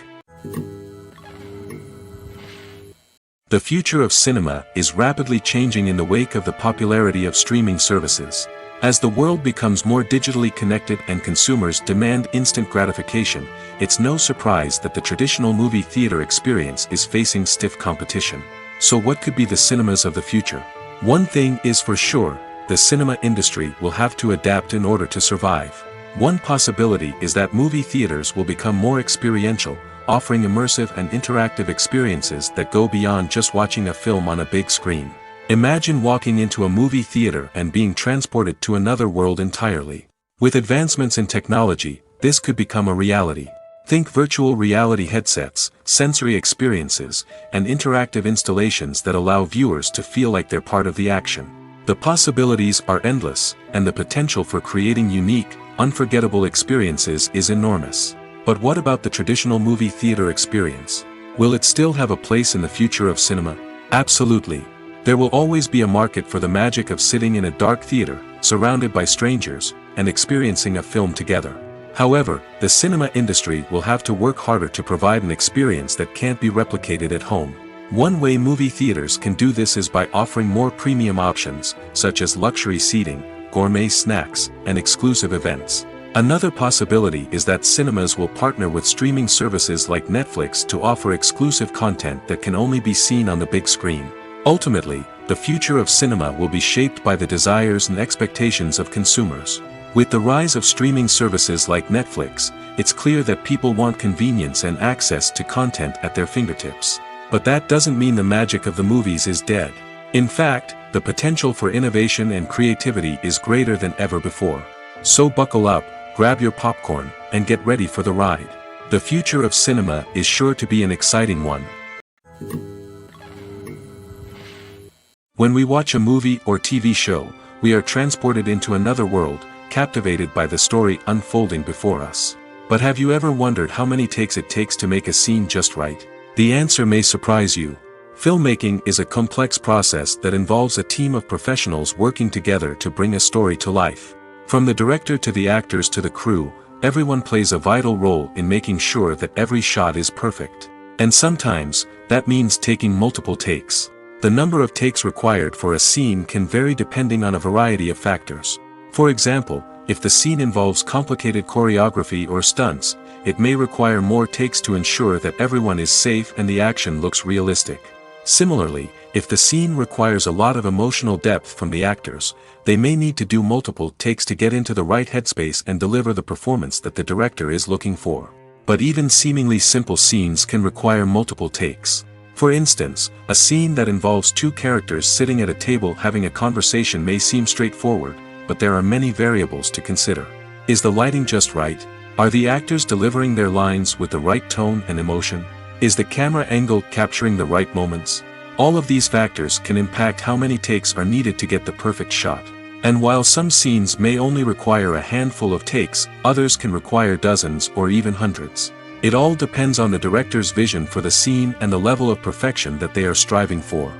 The future of cinema is rapidly changing in the wake of the popularity of streaming services. As the world becomes more digitally connected and consumers demand instant gratification, it's no surprise that the traditional movie theater experience is facing stiff competition. So what could be the cinemas of the future? One thing is for sure, the cinema industry will have to adapt in order to survive. One possibility is that movie theaters will become more experiential, offering immersive and interactive experiences that go beyond just watching a film on a big screen. Imagine walking into a movie theater and being transported to another world entirely. With advancements in technology, this could become a reality. Think virtual reality headsets, sensory experiences, and interactive installations that allow viewers to feel like they're part of the action. The possibilities are endless, and the potential for creating unique, unforgettable experiences is enormous. But what about the traditional movie theater experience? Will it still have a place in the future of cinema? Absolutely. There will always be a market for the magic of sitting in a dark theater, surrounded by strangers, and experiencing a film together. However, the cinema industry will have to work harder to provide an experience that can't be replicated at home. One way movie theaters can do this is by offering more premium options, such as luxury seating, gourmet snacks, and exclusive events. Another possibility is that cinemas will partner with streaming services like Netflix to offer exclusive content that can only be seen on the big screen. Ultimately, the future of cinema will be shaped by the desires and expectations of consumers. With the rise of streaming services like Netflix, it's clear that people want convenience and access to content at their fingertips. But that doesn't mean the magic of the movies is dead. In fact, the potential for innovation and creativity is greater than ever before. So buckle up, grab your popcorn, and get ready for the ride. The future of cinema is sure to be an exciting one. When we watch a movie or TV show, we are transported into another world, captivated by the story unfolding before us. But have you ever wondered how many takes it takes to make a scene just right? The answer may surprise you. Filmmaking is a complex process that involves a team of professionals working together to bring a story to life. From the director to the actors to the crew, everyone plays a vital role in making sure that every shot is perfect. And sometimes, that means taking multiple takes. The number of takes required for a scene can vary depending on a variety of factors. For example, if the scene involves complicated choreography or stunts, it may require more takes to ensure that everyone is safe and the action looks realistic. Similarly, if the scene requires a lot of emotional depth from the actors, they may need to do multiple takes to get into the right headspace and deliver the performance that the director is looking for. But even seemingly simple scenes can require multiple takes. For instance, a scene that involves two characters sitting at a table having a conversation may seem straightforward, but there are many variables to consider. Is the lighting just right? Are the actors delivering their lines with the right tone and emotion? Is the camera angle capturing the right moments? All of these factors can impact how many takes are needed to get the perfect shot. And while some scenes may only require a handful of takes, others can require dozens or even hundreds. It all depends on the director's vision for the scene and the level of perfection that they are striving for.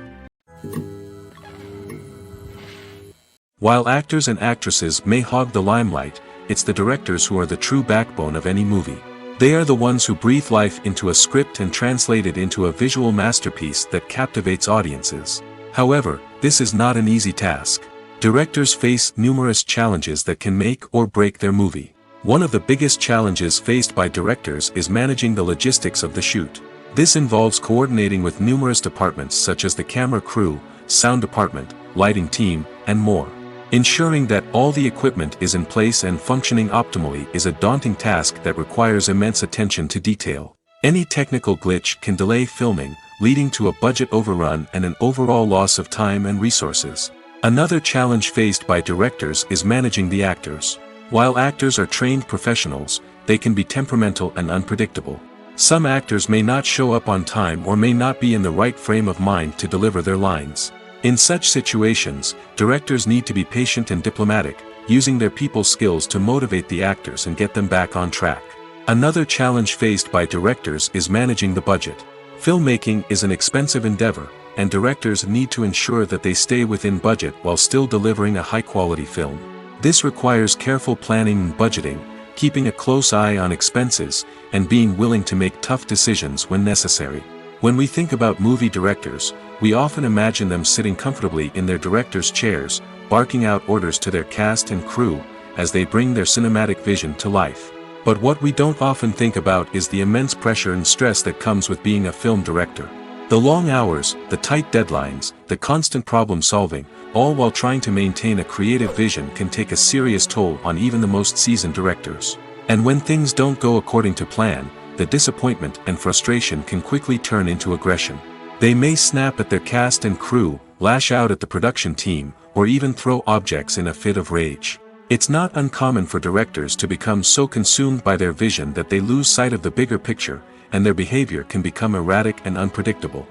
While actors and actresses may hog the limelight, it's the directors who are the true backbone of any movie. They are the ones who breathe life into a script and translate it into a visual masterpiece that captivates audiences. However, this is not an easy task. Directors face numerous challenges that can make or break their movie. One of the biggest challenges faced by directors is managing the logistics of the shoot. This involves coordinating with numerous departments such as the camera crew, sound department, lighting team, and more. Ensuring that all the equipment is in place and functioning optimally is a daunting task that requires immense attention to detail. Any technical glitch can delay filming, leading to a budget overrun and an overall loss of time and resources. Another challenge faced by directors is managing the actors. While actors are trained professionals, they can be temperamental and unpredictable. Some actors may not show up on time or may not be in the right frame of mind to deliver their lines. In such situations, directors need to be patient and diplomatic, using their people skills to motivate the actors and get them back on track. Another challenge faced by directors is managing the budget. Filmmaking is an expensive endeavor, and directors need to ensure that they stay within budget while still delivering a high-quality film. This requires careful planning and budgeting, keeping a close eye on expenses, and being willing to make tough decisions when necessary. When we think about movie directors, we often imagine them sitting comfortably in their director's chairs, barking out orders to their cast and crew, as they bring their cinematic vision to life. But what we don't often think about is the immense pressure and stress that comes with being a film director. The long hours, the tight deadlines, the constant problem solving, all while trying to maintain a creative vision can take a serious toll on even the most seasoned directors. And when things don't go according to plan, the disappointment and frustration can quickly turn into aggression. They may snap at their cast and crew, lash out at the production team, or even throw objects in a fit of rage. It's not uncommon for directors to become so consumed by their vision that they lose sight of the bigger picture, and their behavior can become erratic and unpredictable.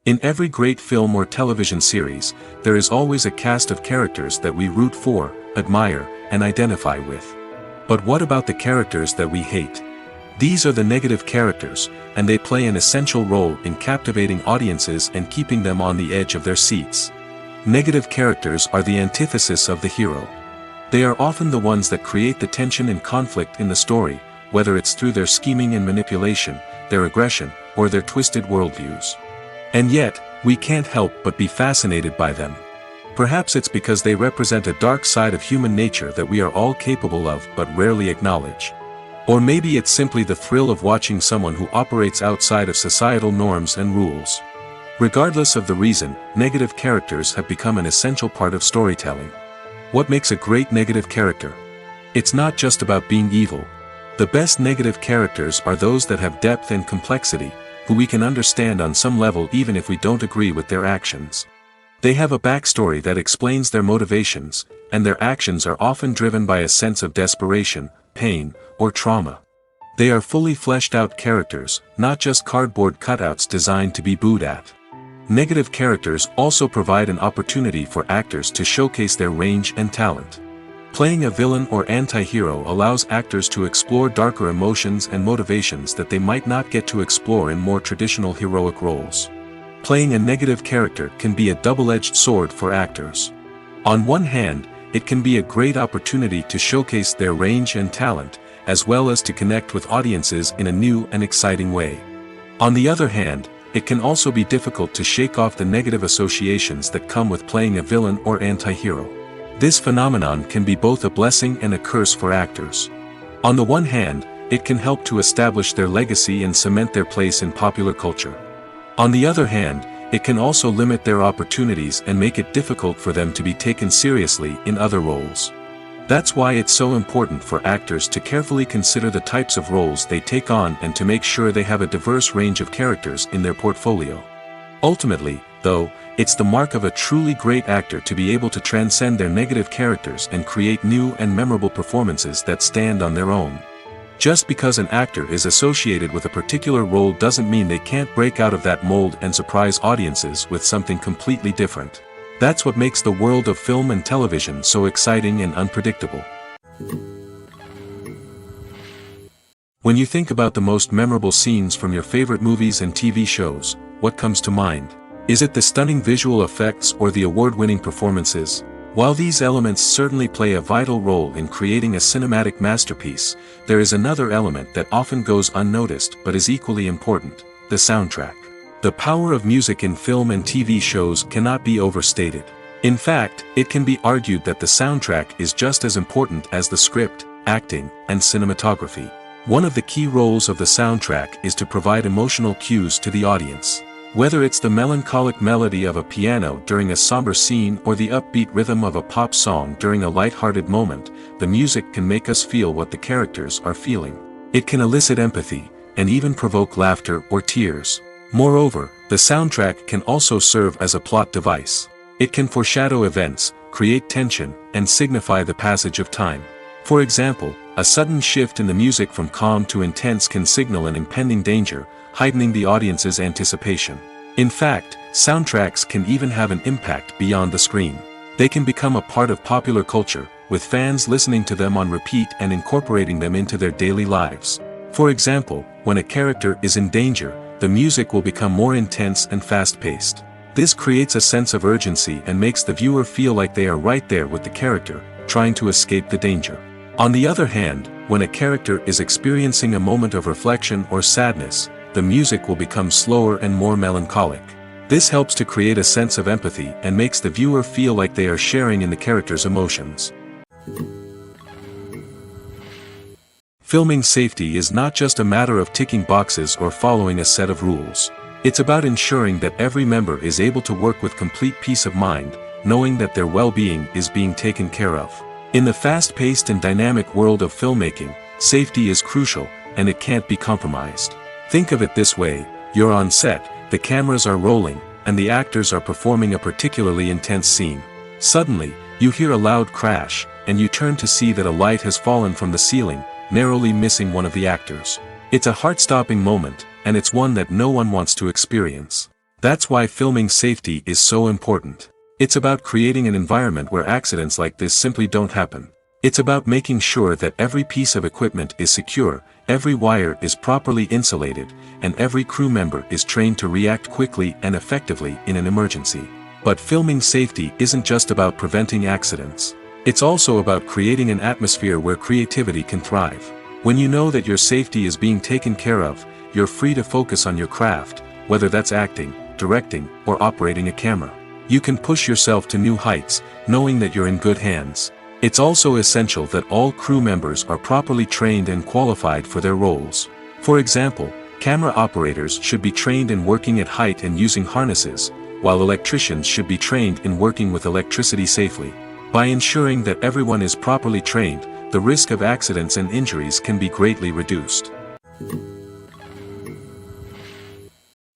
In every great film or television series, there is always a cast of characters that we root for, admire, and identify with. But what about the characters that we hate? These are the negative characters, and they play an essential role in captivating audiences and keeping them on the edge of their seats. Negative characters are the antithesis of the hero. They are often the ones that create the tension and conflict in the story, whether it's through their scheming and manipulation, their aggression, or their twisted worldviews. And yet, we can't help but be fascinated by them. Perhaps it's because they represent a dark side of human nature that we are all capable of but rarely acknowledge. Or maybe it's simply the thrill of watching someone who operates outside of societal norms and rules. Regardless of the reason, negative characters have become an essential part of storytelling. What makes a great negative character? It's not just about being evil. The best negative characters are those that have depth and complexity, who we can understand on some level even if we don't agree with their actions. They have a backstory that explains their motivations, and their actions are often driven by a sense of desperation, pain, or trauma. They are fully fleshed out characters, not just cardboard cutouts designed to be booed at. Negative characters also provide an opportunity for actors to showcase their range and talent. Playing a villain or anti-hero allows actors to explore darker emotions and motivations that they might not get to explore in more traditional heroic roles. Playing a negative character can be a double-edged sword for actors. On one hand, it can be a great opportunity to showcase their range and talent, as well as to connect with audiences in a new and exciting way. On the other hand, it can also be difficult to shake off the negative associations that come with playing a villain or anti-hero. This phenomenon can be both a blessing and a curse for actors. On the one hand, it can help to establish their legacy and cement their place in popular culture. On the other hand, it can also limit their opportunities and make it difficult for them to be taken seriously in other roles. That's why it's so important for actors to carefully consider the types of roles they take on and to make sure they have a diverse range of characters in their portfolio. Ultimately, though, it's the mark of a truly great actor to be able to transcend their negative characters and create new and memorable performances that stand on their own. Just because an actor is associated with a particular role doesn't mean they can't break out of that mold and surprise audiences with something completely different. That's what makes the world of film and television so exciting and unpredictable. When you think about the most memorable scenes from your favorite movies and TV shows, what comes to mind? Is it the stunning visual effects or the award-winning performances? While these elements certainly play a vital role in creating a cinematic masterpiece, there is another element that often goes unnoticed but is equally important: the soundtrack. The power of music in film and TV shows cannot be overstated. In fact, it can be argued that the soundtrack is just as important as the script, acting, and cinematography. One of the key roles of the soundtrack is to provide emotional cues to the audience. Whether it's the melancholic melody of a piano during a somber scene or the upbeat rhythm of a pop song during a light-hearted moment, the music can make us feel what the characters are feeling. It can elicit empathy, and even provoke laughter or tears. Moreover, the soundtrack can also serve as a plot device. It can foreshadow events, create tension, and signify the passage of time. For example, a sudden shift in the music from calm to intense can signal an impending danger, heightening the audience's anticipation. In fact, soundtracks can even have an impact beyond the screen. They can become a part of popular culture, with fans listening to them on repeat and incorporating them into their daily lives. For example, when a character is in danger, the music will become more intense and fast-paced. This creates a sense of urgency and makes the viewer feel like they are right there with the character, trying to escape the danger. On the other hand, when a character is experiencing a moment of reflection or sadness, the music will become slower and more melancholic. This helps to create a sense of empathy and makes the viewer feel like they are sharing in the character's emotions. Filming safety is not just a matter of ticking boxes or following a set of rules. It's about ensuring that every member is able to work with complete peace of mind, knowing that their well-being is being taken care of. In the fast-paced and dynamic world of filmmaking, safety is crucial, and it can't be compromised. Think of it this way: you're on set, the cameras are rolling, and the actors are performing a particularly intense scene. Suddenly, you hear a loud crash, and you turn to see that a light has fallen from the ceiling, narrowly missing one of the actors. It's a heart-stopping moment, and it's one that no one wants to experience. That's why filming safety is so important. It's about creating an environment where accidents like this simply don't happen. It's about making sure that every piece of equipment is secure, every wire is properly insulated, and every crew member is trained to react quickly and effectively in an emergency. But filming safety isn't just about preventing accidents. It's also about creating an atmosphere where creativity can thrive. When you know that your safety is being taken care of, you're free to focus on your craft, whether that's acting, directing, or operating a camera. You can push yourself to new heights, knowing that you're in good hands. It's also essential that all crew members are properly trained and qualified for their roles. For example, camera operators should be trained in working at height and using harnesses, while electricians should be trained in working with electricity safely. By ensuring that everyone is properly trained, the risk of accidents and injuries can be greatly reduced.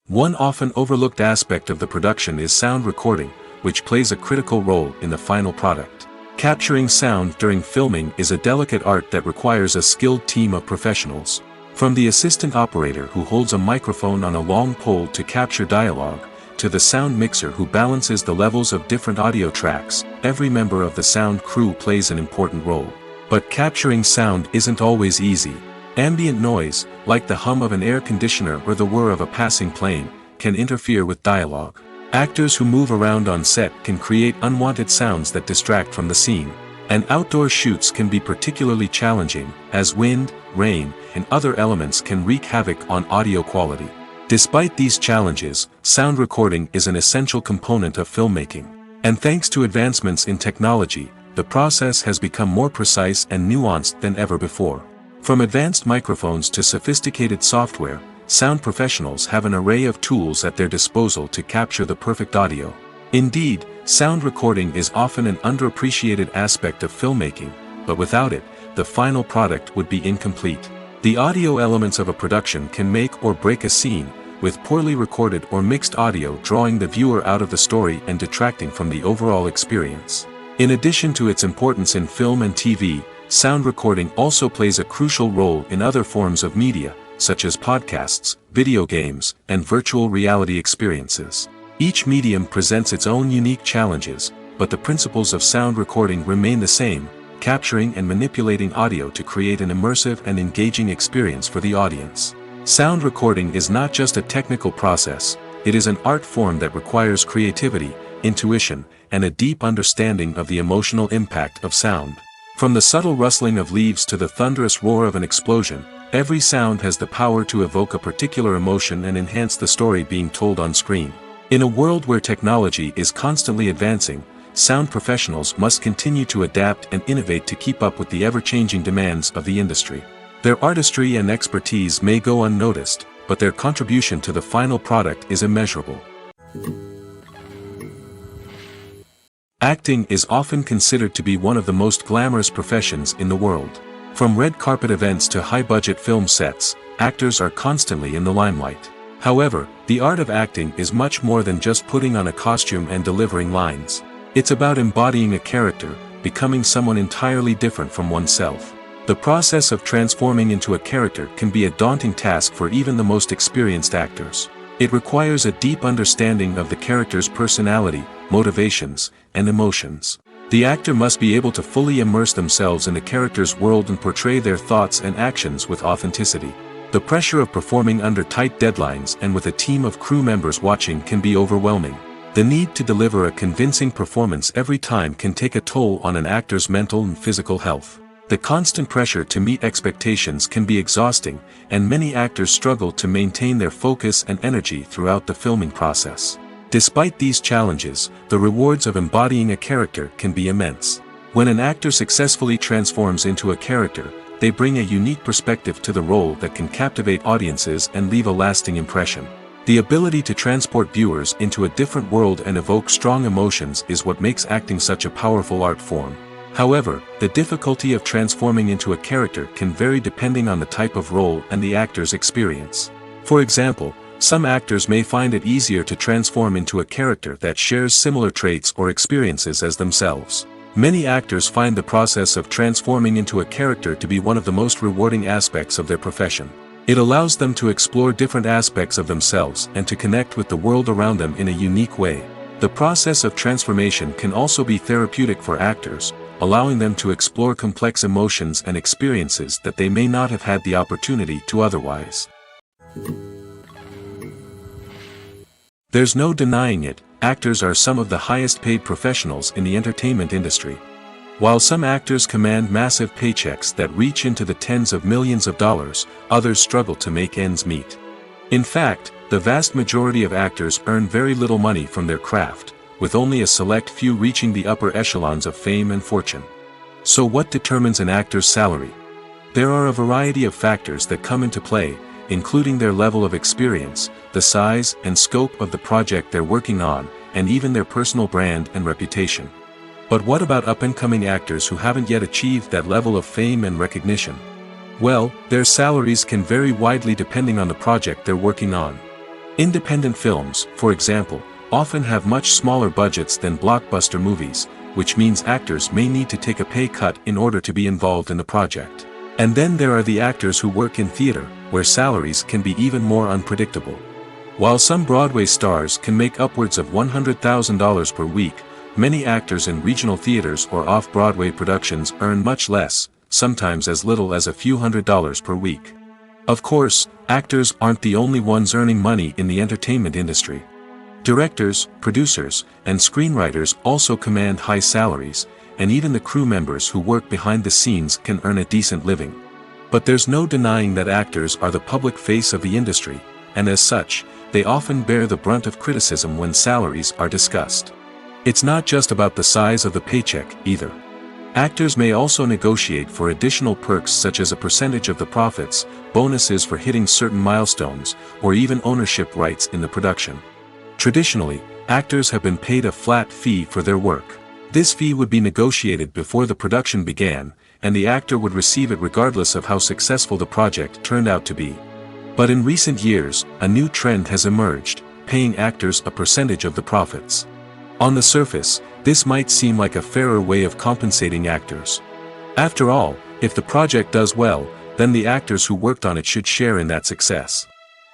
One often overlooked aspect of the production is sound recording, which plays a critical role in the final product. Capturing sound during filming is a delicate art that requires a skilled team of professionals. From the assistant operator who holds a microphone on a long pole to capture dialogue, to the sound mixer who balances the levels of different audio tracks, every member of the sound crew plays an important role. But capturing sound isn't always easy. Ambient noise, like the hum of an air conditioner or the whir of a passing plane, can interfere with dialogue. Actors who move around on set can create unwanted sounds that distract from the scene. And outdoor shoots can be particularly challenging, as wind, rain, and other elements can wreak havoc on audio quality. Despite these challenges, sound recording is an essential component of filmmaking. And thanks to advancements in technology, the process has become more precise and nuanced than ever before. From advanced microphones to sophisticated software, sound professionals have an array of tools at their disposal to capture the perfect audio. Indeed, sound recording is often an underappreciated aspect of filmmaking, but without it, the final product would be incomplete. The audio elements of a production can make or break a scene, with poorly recorded or mixed audio drawing the viewer out of the story and detracting from the overall experience. In addition to its importance in film and TV, sound recording also plays a crucial role in other forms of media, such as podcasts, video games, and virtual reality experiences. Each medium presents its own unique challenges, but the principles of sound recording remain the same, capturing and manipulating audio to create an immersive and engaging experience for the audience. Sound recording is not just a technical process, it is an art form that requires creativity, intuition, and a deep understanding of the emotional impact of sound. From the subtle rustling of leaves to the thunderous roar of an explosion, every sound has the power to evoke a particular emotion and enhance the story being told on screen. In a world where technology is constantly advancing, sound professionals must continue to adapt and innovate to keep up with the ever-changing demands of the industry. Their artistry and expertise may go unnoticed, but their contribution to the final product is immeasurable. Acting is often considered to be one of the most glamorous professions in the world. From red carpet events to high-budget film sets, actors are constantly in the limelight. However, the art of acting is much more than just putting on a costume and delivering lines. It's about embodying a character, becoming someone entirely different from oneself. The process of transforming into a character can be a daunting task for even the most experienced actors. It requires a deep understanding of the character's personality, motivations, and emotions. The actor must be able to fully immerse themselves in the character's world and portray their thoughts and actions with authenticity. The pressure of performing under tight deadlines and with a team of crew members watching can be overwhelming. The need to deliver a convincing performance every time can take a toll on an actor's mental and physical health. The constant pressure to meet expectations can be exhausting, and many actors struggle to maintain their focus and energy throughout the filming process. Despite these challenges, the rewards of embodying a character can be immense. When an actor successfully transforms into a character, they bring a unique perspective to the role that can captivate audiences and leave a lasting impression. The ability to transport viewers into a different world and evoke strong emotions is what makes acting such a powerful art form. However, the difficulty of transforming into a character can vary depending on the type of role and the actor's experience. For example, some actors may find it easier to transform into a character that shares similar traits or experiences as themselves. Many actors find the process of transforming into a character to be one of the most rewarding aspects of their profession. It allows them to explore different aspects of themselves and to connect with the world around them in a unique way. The process of transformation can also be therapeutic for actors, allowing them to explore complex emotions and experiences that they may not have had the opportunity to otherwise. There's no denying it, actors are some of the highest paid professionals in the entertainment industry. While some actors command massive paychecks that reach into the tens of millions of dollars, others struggle to make ends meet. In fact, the vast majority of actors earn very little money from their craft, with only a select few reaching the upper echelons of fame and fortune. So what determines an actor's salary? There are a variety of factors that come into play, including their level of experience, the size and scope of the project they're working on, and even their personal brand and reputation. But what about up-and-coming actors who haven't yet achieved that level of fame and recognition? Well, their salaries can vary widely depending on the project they're working on. Independent films, for example, often have much smaller budgets than blockbuster movies, which means actors may need to take a pay cut in order to be involved in the project. And then there are the actors who work in theater, where salaries can be even more unpredictable. While some Broadway stars can make upwards of $100,000 per week, many actors in regional theaters or off-Broadway productions earn much less, sometimes as little as a few $100s per week. Of course, actors aren't the only ones earning money in the entertainment industry. Directors, producers, and screenwriters also command high salaries, and even the crew members who work behind the scenes can earn a decent living. But there's no denying that actors are the public face of the industry, and as such, they often bear the brunt of criticism when salaries are discussed. It's not just about the size of the paycheck, either. Actors may also negotiate for additional perks such as a percentage of the profits, bonuses for hitting certain milestones, or even ownership rights in the production. Traditionally, actors have been paid a flat fee for their work. This fee would be negotiated before the production began, and the actor would receive it regardless of how successful the project turned out to be. But in recent years, a new trend has emerged, paying actors a percentage of the profits. On the surface, this might seem like a fairer way of compensating actors. After all, if the project does well, then the actors who worked on it should share in that success.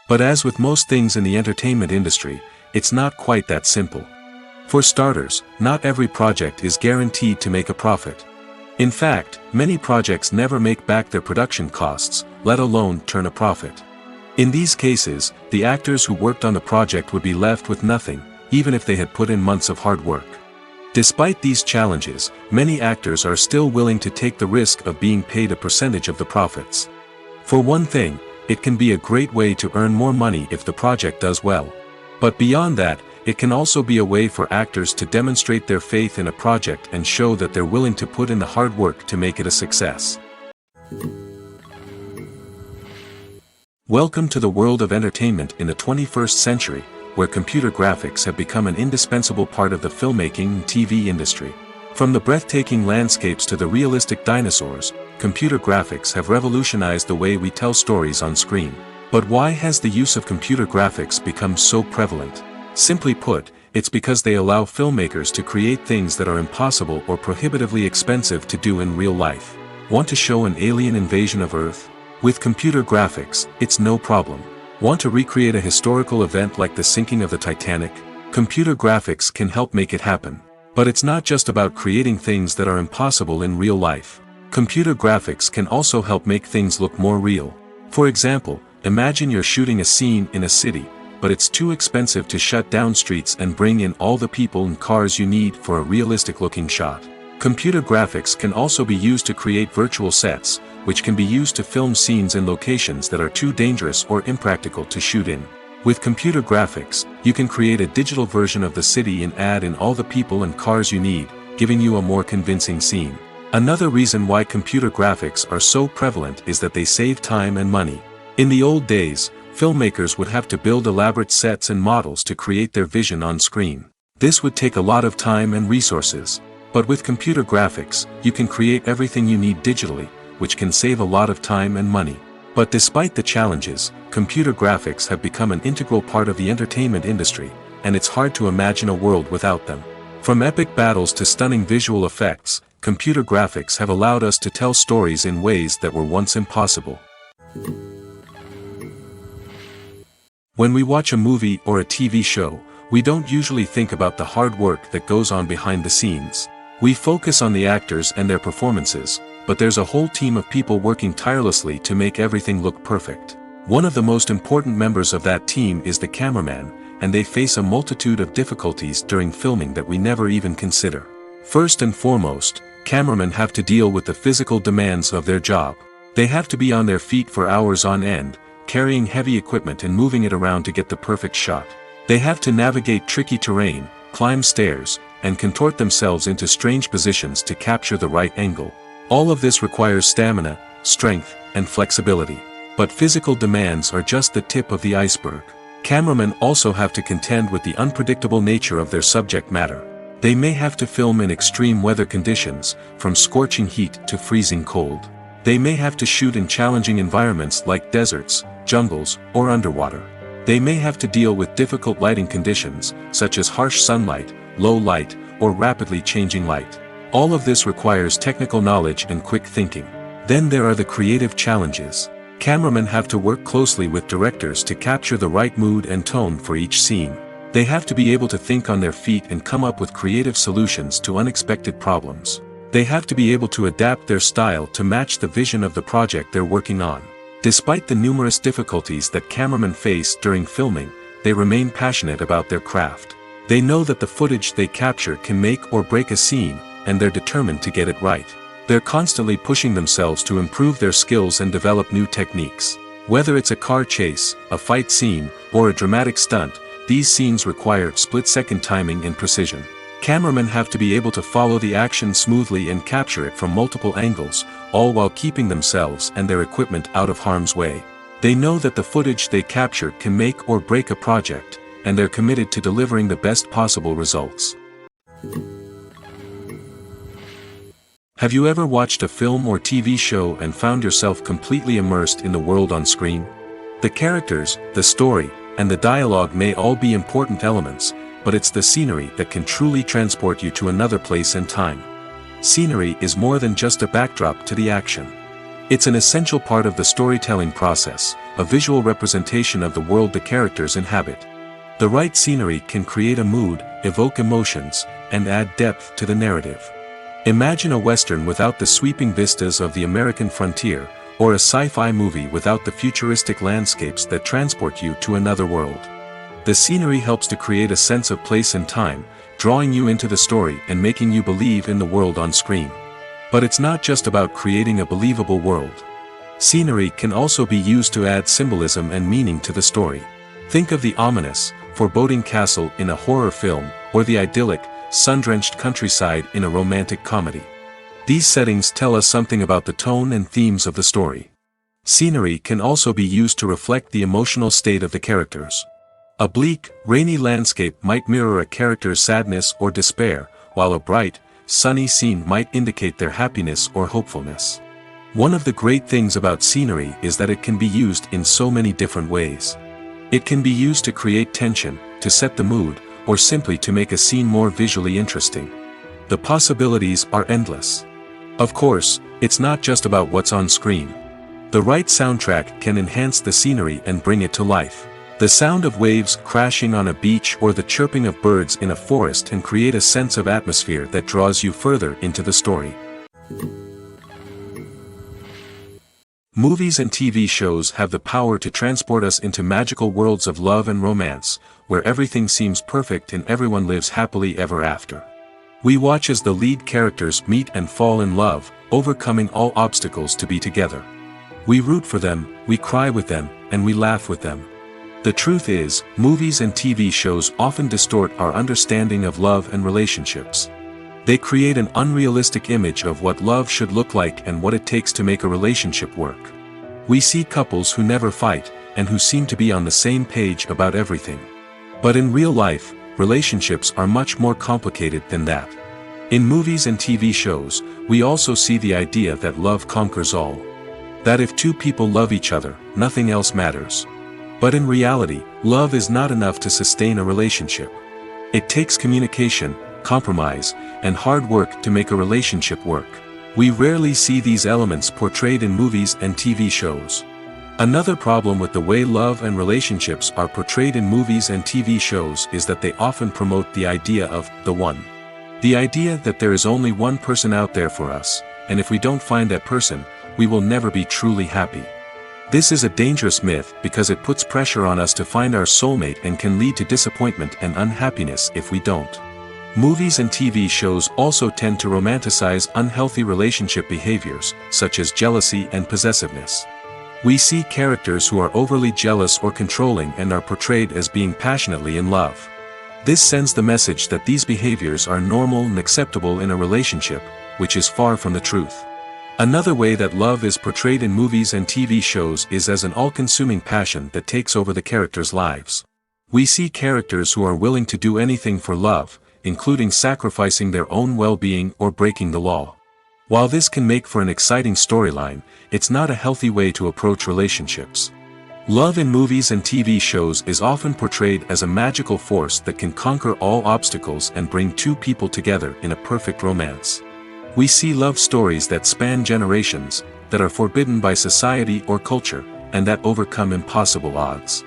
But as with most things in the entertainment industry, it's not quite that simple. For starters, not every project is guaranteed to make a profit. In fact, many projects never make back their production costs, let alone turn a profit. In these cases, the actors who worked on the project would be left with nothing, even if they had put in months of hard work. Despite these challenges, many actors are still willing to take the risk of being paid a percentage of the profits. For one thing, it can be a great way to earn more money if the project does well. But beyond that, it can also be a way for actors to demonstrate their faith in a project and show that they're willing to put in the hard work to make it a success. Welcome to the world of entertainment in the 21st century, where computer graphics have become an indispensable part of the filmmaking and TV industry. From the breathtaking landscapes to the realistic dinosaurs, computer graphics have revolutionized the way we tell stories on screen. But why has the use of computer graphics become so prevalent? Simply put, it's because they allow filmmakers to create things that are impossible or prohibitively expensive to do in real life. Want to show an alien invasion of Earth? With computer graphics, it's no problem. Want to recreate a historical event like the sinking of the Titanic? Computer graphics can help make it happen. But it's not just about creating things that are impossible in real life. Computer graphics can also help make things look more real. For example, imagine you're shooting a scene in a city, but it's too expensive to shut down streets and bring in all the people and cars you need for a realistic-looking shot. Computer graphics can also be used to create virtual sets, which can be used to film scenes in locations that are too dangerous or impractical to shoot in. With computer graphics, you can create a digital version of the city and add in all the people and cars you need, giving you a more convincing scene. Another reason why computer graphics are so prevalent is that they save time and money. In the old days, filmmakers would have to build elaborate sets and models to create their vision on screen. This would take a lot of time and resources. But with computer graphics, you can create everything you need digitally, which can save a lot of time and money. But despite the challenges, computer graphics have become an integral part of the entertainment industry, and it's hard to imagine a world without them. From epic battles to stunning visual effects, computer graphics have allowed us to tell stories in ways that were once impossible. When we watch a movie or a TV show, we don't usually think about the hard work that goes on behind the scenes. We focus on the actors and their performances, but there's a whole team of people working tirelessly to make everything look perfect. One of the most important members of that team is the cameraman, and they face a multitude of difficulties during filming that we never even consider. First and foremost, cameramen have to deal with the physical demands of their job. They have to be on their feet for hours on end, carrying heavy equipment and moving it around to get the perfect shot. They have to navigate tricky terrain, climb stairs, and contort themselves into strange positions to capture the right angle. All of this requires stamina, strength, and flexibility. But physical demands are just the tip of the iceberg. Cameramen also have to contend with the unpredictable nature of their subject matter. They may have to film in extreme weather conditions, from scorching heat to freezing cold. They may have to shoot in challenging environments like deserts, jungles, or underwater. They may have to deal with difficult lighting conditions, such as harsh sunlight, low light, or rapidly changing light. All of this requires technical knowledge and quick thinking. Then there are the creative challenges. Cameramen have to work closely with directors to capture the right mood and tone for each scene. They have to be able to think on their feet and come up with creative solutions to unexpected problems. They have to be able to adapt their style to match the vision of the project they're working on. Despite the numerous difficulties that cameramen face during filming, they remain passionate about their craft. They know that the footage they capture can make or break a scene, and they're determined to get it right. They're constantly pushing themselves to improve their skills and develop new techniques. Whether it's a car chase, a fight scene, or a dramatic stunt, these scenes require split-second timing and precision. Cameramen have to be able to follow the action smoothly and capture it from multiple angles, all while keeping themselves and their equipment out of harm's way. They know that the footage they capture can make or break a project, and they're committed to delivering the best possible results. Have you ever watched a film or TV show and found yourself completely immersed in the world on screen? The characters, the story, and the dialogue may all be important elements, but it's the scenery that can truly transport you to another place and time. Scenery is more than just a backdrop to the action. It's an essential part of the storytelling process, a visual representation of the world the characters inhabit. The right scenery can create a mood, evoke emotions, and add depth to the narrative. Imagine a Western without the sweeping vistas of the American frontier, or a sci-fi movie without the futuristic landscapes that transport you to another world. The scenery helps to create a sense of place and time, drawing you into the story and making you believe in the world on screen. But it's not just about creating a believable world. Scenery can also be used to add symbolism and meaning to the story. Think of the ominous, foreboding castle in a horror film, or the idyllic, sun-drenched countryside in a romantic comedy. These settings tell us something about the tone and themes of the story. Scenery can also be used to reflect the emotional state of the characters. A bleak, rainy landscape might mirror a character's sadness or despair, while a bright, sunny scene might indicate their happiness or hopefulness. One of the great things about scenery is that it can be used in so many different ways. It can be used to create tension, to set the mood, or simply to make a scene more visually interesting. The possibilities are endless. Of course, it's not just about what's on screen. The right soundtrack can enhance the scenery and bring it to life. The sound of waves crashing on a beach or the chirping of birds in a forest can create a sense of atmosphere that draws you further into the story. Movies and TV shows have the power to transport us into magical worlds of love and romance, where everything seems perfect and everyone lives happily ever after. We watch as the lead characters meet and fall in love, overcoming all obstacles to be together. We root for them, we cry with them, and we laugh with them. The truth is, movies and TV shows often distort our understanding of love and relationships. They create an unrealistic image of what love should look like and what it takes to make a relationship work. We see couples who never fight, and who seem to be on the same page about everything. But in real life, relationships are much more complicated than that. In movies and TV shows, we also see the idea that love conquers all. That if two people love each other, nothing else matters. But in reality, love is not enough to sustain a relationship. It takes communication, compromise, and hard work to make a relationship work. We rarely see these elements portrayed in movies and TV shows. Another problem with the way love and relationships are portrayed in movies and TV shows is that they often promote the idea of the one. The idea that there is only one person out there for us, and if we don't find that person, we will never be truly happy. This is a dangerous myth because it puts pressure on us to find our soulmate and can lead to disappointment and unhappiness if we don't. Movies and TV shows also tend to romanticize unhealthy relationship behaviors, such as jealousy and possessiveness. We see characters who are overly jealous or controlling and are portrayed as being passionately in love. This sends the message that these behaviors are normal and acceptable in a relationship, which is far from the truth. Another way that love is portrayed in movies and TV shows is as an all-consuming passion that takes over the characters' lives. We see characters who are willing to do anything for love, including sacrificing their own well-being or breaking the law. While this can make for an exciting storyline, it's not a healthy way to approach relationships. Love in movies and TV shows is often portrayed as a magical force that can conquer all obstacles and bring two people together in a perfect romance. We see love stories that span generations, that are forbidden by society or culture, and that overcome impossible odds.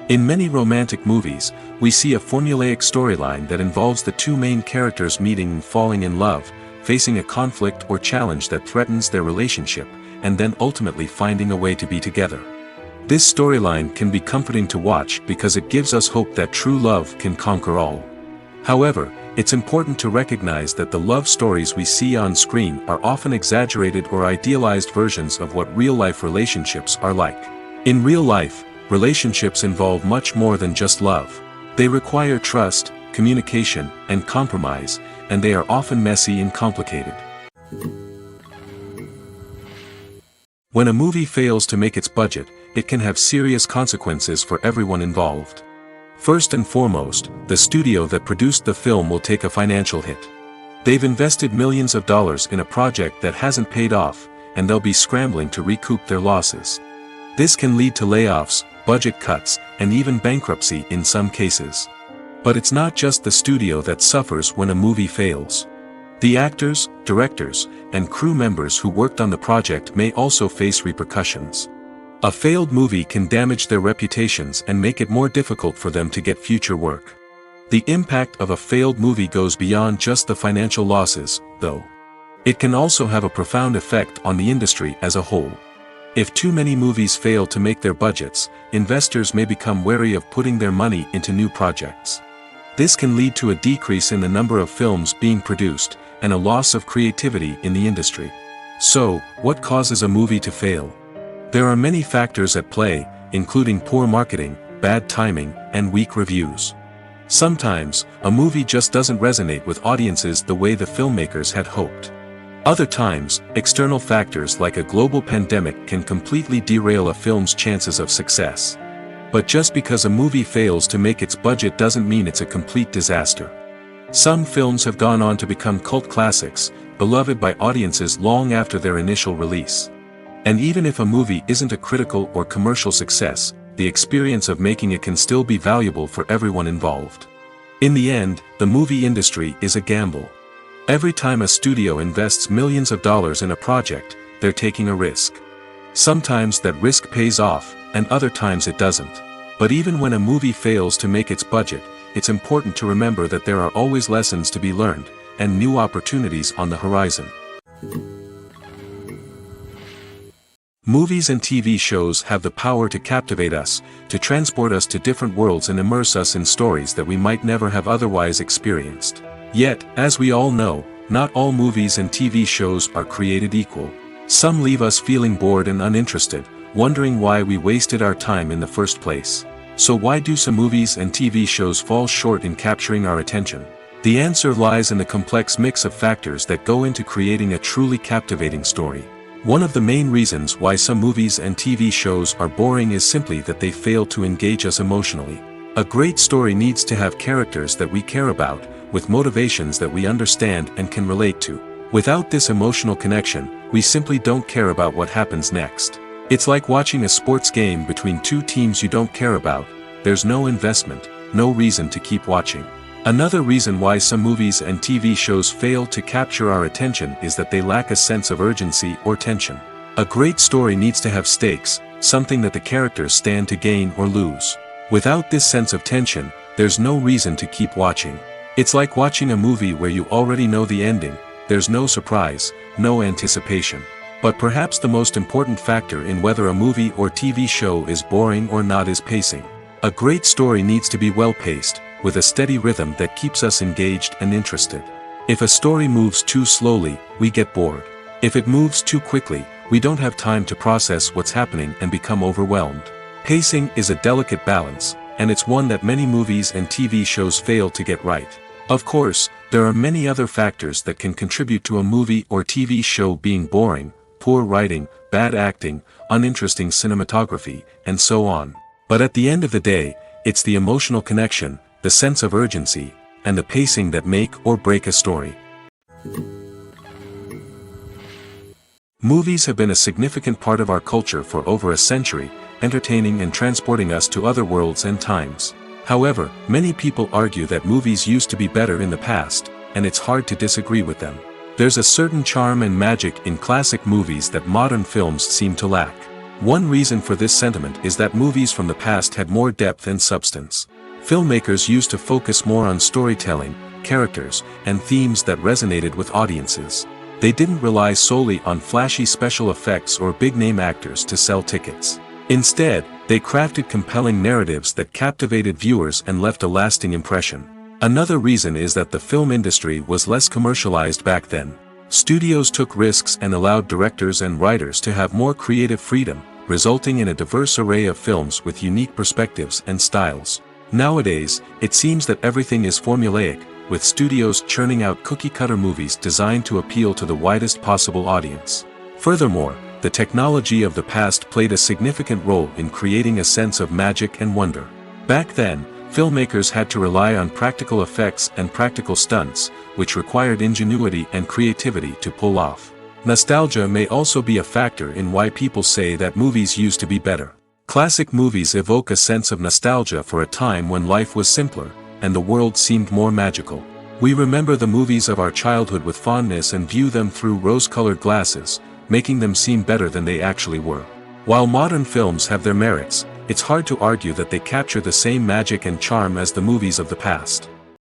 In many romantic movies, we see a formulaic storyline that involves the two main characters meeting and falling in love, facing a conflict or challenge that threatens their relationship, and then ultimately finding a way to be together. This storyline can be comforting to watch because it gives us hope that true love can conquer all. However, it's important to recognize that the love stories we see on screen are often exaggerated or idealized versions of what real-life relationships are like. In real life, relationships involve much more than just love. They require trust, communication, and compromise, and they are often messy and complicated. When a movie fails to make its budget, it can have serious consequences for everyone involved. First and foremost, the studio that produced the film will take a financial hit. They've invested millions of dollars in a project that hasn't paid off, and they'll be scrambling to recoup their losses. This can lead to layoffs, budget cuts, and even bankruptcy in some cases. But it's not just the studio that suffers when a movie fails. The actors, directors, and crew members who worked on the project may also face repercussions. A failed movie can damage their reputations and make it more difficult for them to get future work. The impact of a failed movie goes beyond just the financial losses, though. It can also have a profound effect on the industry as a whole. If too many movies fail to make their budgets, investors may become wary of putting their money into new projects. This can lead to a decrease in the number of films being produced, and a loss of creativity in the industry. So, what causes a movie to fail? There are many factors at play, including poor marketing, bad timing, and weak reviews. Sometimes, a movie just doesn't resonate with audiences the way the filmmakers had hoped. Other times, external factors like a global pandemic can completely derail a film's chances of success. But just because a movie fails to make its budget doesn't mean it's a complete disaster. Some films have gone on to become cult classics, beloved by audiences long after their initial release. And even if a movie isn't a critical or commercial success, the experience of making it can still be valuable for everyone involved. In the end, the movie industry is a gamble. Every time a studio invests millions of dollars in a project, they're taking a risk. Sometimes that risk pays off, and other times it doesn't. But even when a movie fails to make its budget, it's important to remember that there are always lessons to be learned, and new opportunities on the horizon. Movies and TV shows have the power to captivate us, to transport us to different worlds and immerse us in stories that we might never have otherwise experienced. Yet, as we all know, not all movies and TV shows are created equal. Some leave us feeling bored and uninterested, wondering why we wasted our time in the first place. So why do some movies and TV shows fall short in capturing our attention? The answer lies in the complex mix of factors that go into creating a truly captivating story. One of the main reasons why some movies and TV shows are boring is simply that they fail to engage us emotionally. A great story needs to have characters that we care about, with motivations that we understand and can relate to. Without this emotional connection, we simply don't care about what happens next. It's like watching a sports game between two teams you don't care about. There's no investment, no reason to keep watching. Another reason why some movies and TV shows fail to capture our attention is that they lack a sense of urgency or tension. A great story needs to have stakes, something that the characters stand to gain or lose. Without this sense of tension, there's no reason to keep watching. It's like watching a movie where you already know the ending. There's no surprise, no anticipation. But perhaps the most important factor in whether a movie or TV show is boring or not is pacing. A great story needs to be well-paced, with a steady rhythm that keeps us engaged and interested. If a story moves too slowly, we get bored. If it moves too quickly, we don't have time to process what's happening and become overwhelmed. Pacing is a delicate balance, and it's one that many movies and TV shows fail to get right. Of course, there are many other factors that can contribute to a movie or TV show being boring: poor writing, bad acting, uninteresting cinematography, and so on. But at the end of the day, it's the emotional connection, the sense of urgency, and the pacing that make or break a story. Movies have been a significant part of our culture for over a century, entertaining and transporting us to other worlds and times. However, many people argue that movies used to be better in the past, and it's hard to disagree with them. There's a certain charm and magic in classic movies that modern films seem to lack. One reason for this sentiment is that movies from the past had more depth and substance. Filmmakers used to focus more on storytelling, characters, and themes that resonated with audiences. They didn't rely solely on flashy special effects or big-name actors to sell tickets. Instead, they crafted compelling narratives that captivated viewers and left a lasting impression. Another reason is that the film industry was less commercialized back then. Studios took risks and allowed directors and writers to have more creative freedom, resulting in a diverse array of films with unique perspectives and styles. Nowadays, it seems that everything is formulaic, with studios churning out cookie-cutter movies designed to appeal to the widest possible audience. Furthermore, the technology of the past played a significant role in creating a sense of magic and wonder. Back then, filmmakers had to rely on practical effects and practical stunts, which required ingenuity and creativity to pull off. Nostalgia may also be a factor in why people say that movies used to be better. Classic movies evoke a sense of nostalgia for a time when life was simpler, and the world seemed more magical. We remember the movies of our childhood with fondness and view them through rose-colored glasses, making them seem better than they actually were. While modern films have their merits, it's hard to argue that they capture the same magic and charm as the movies of the past.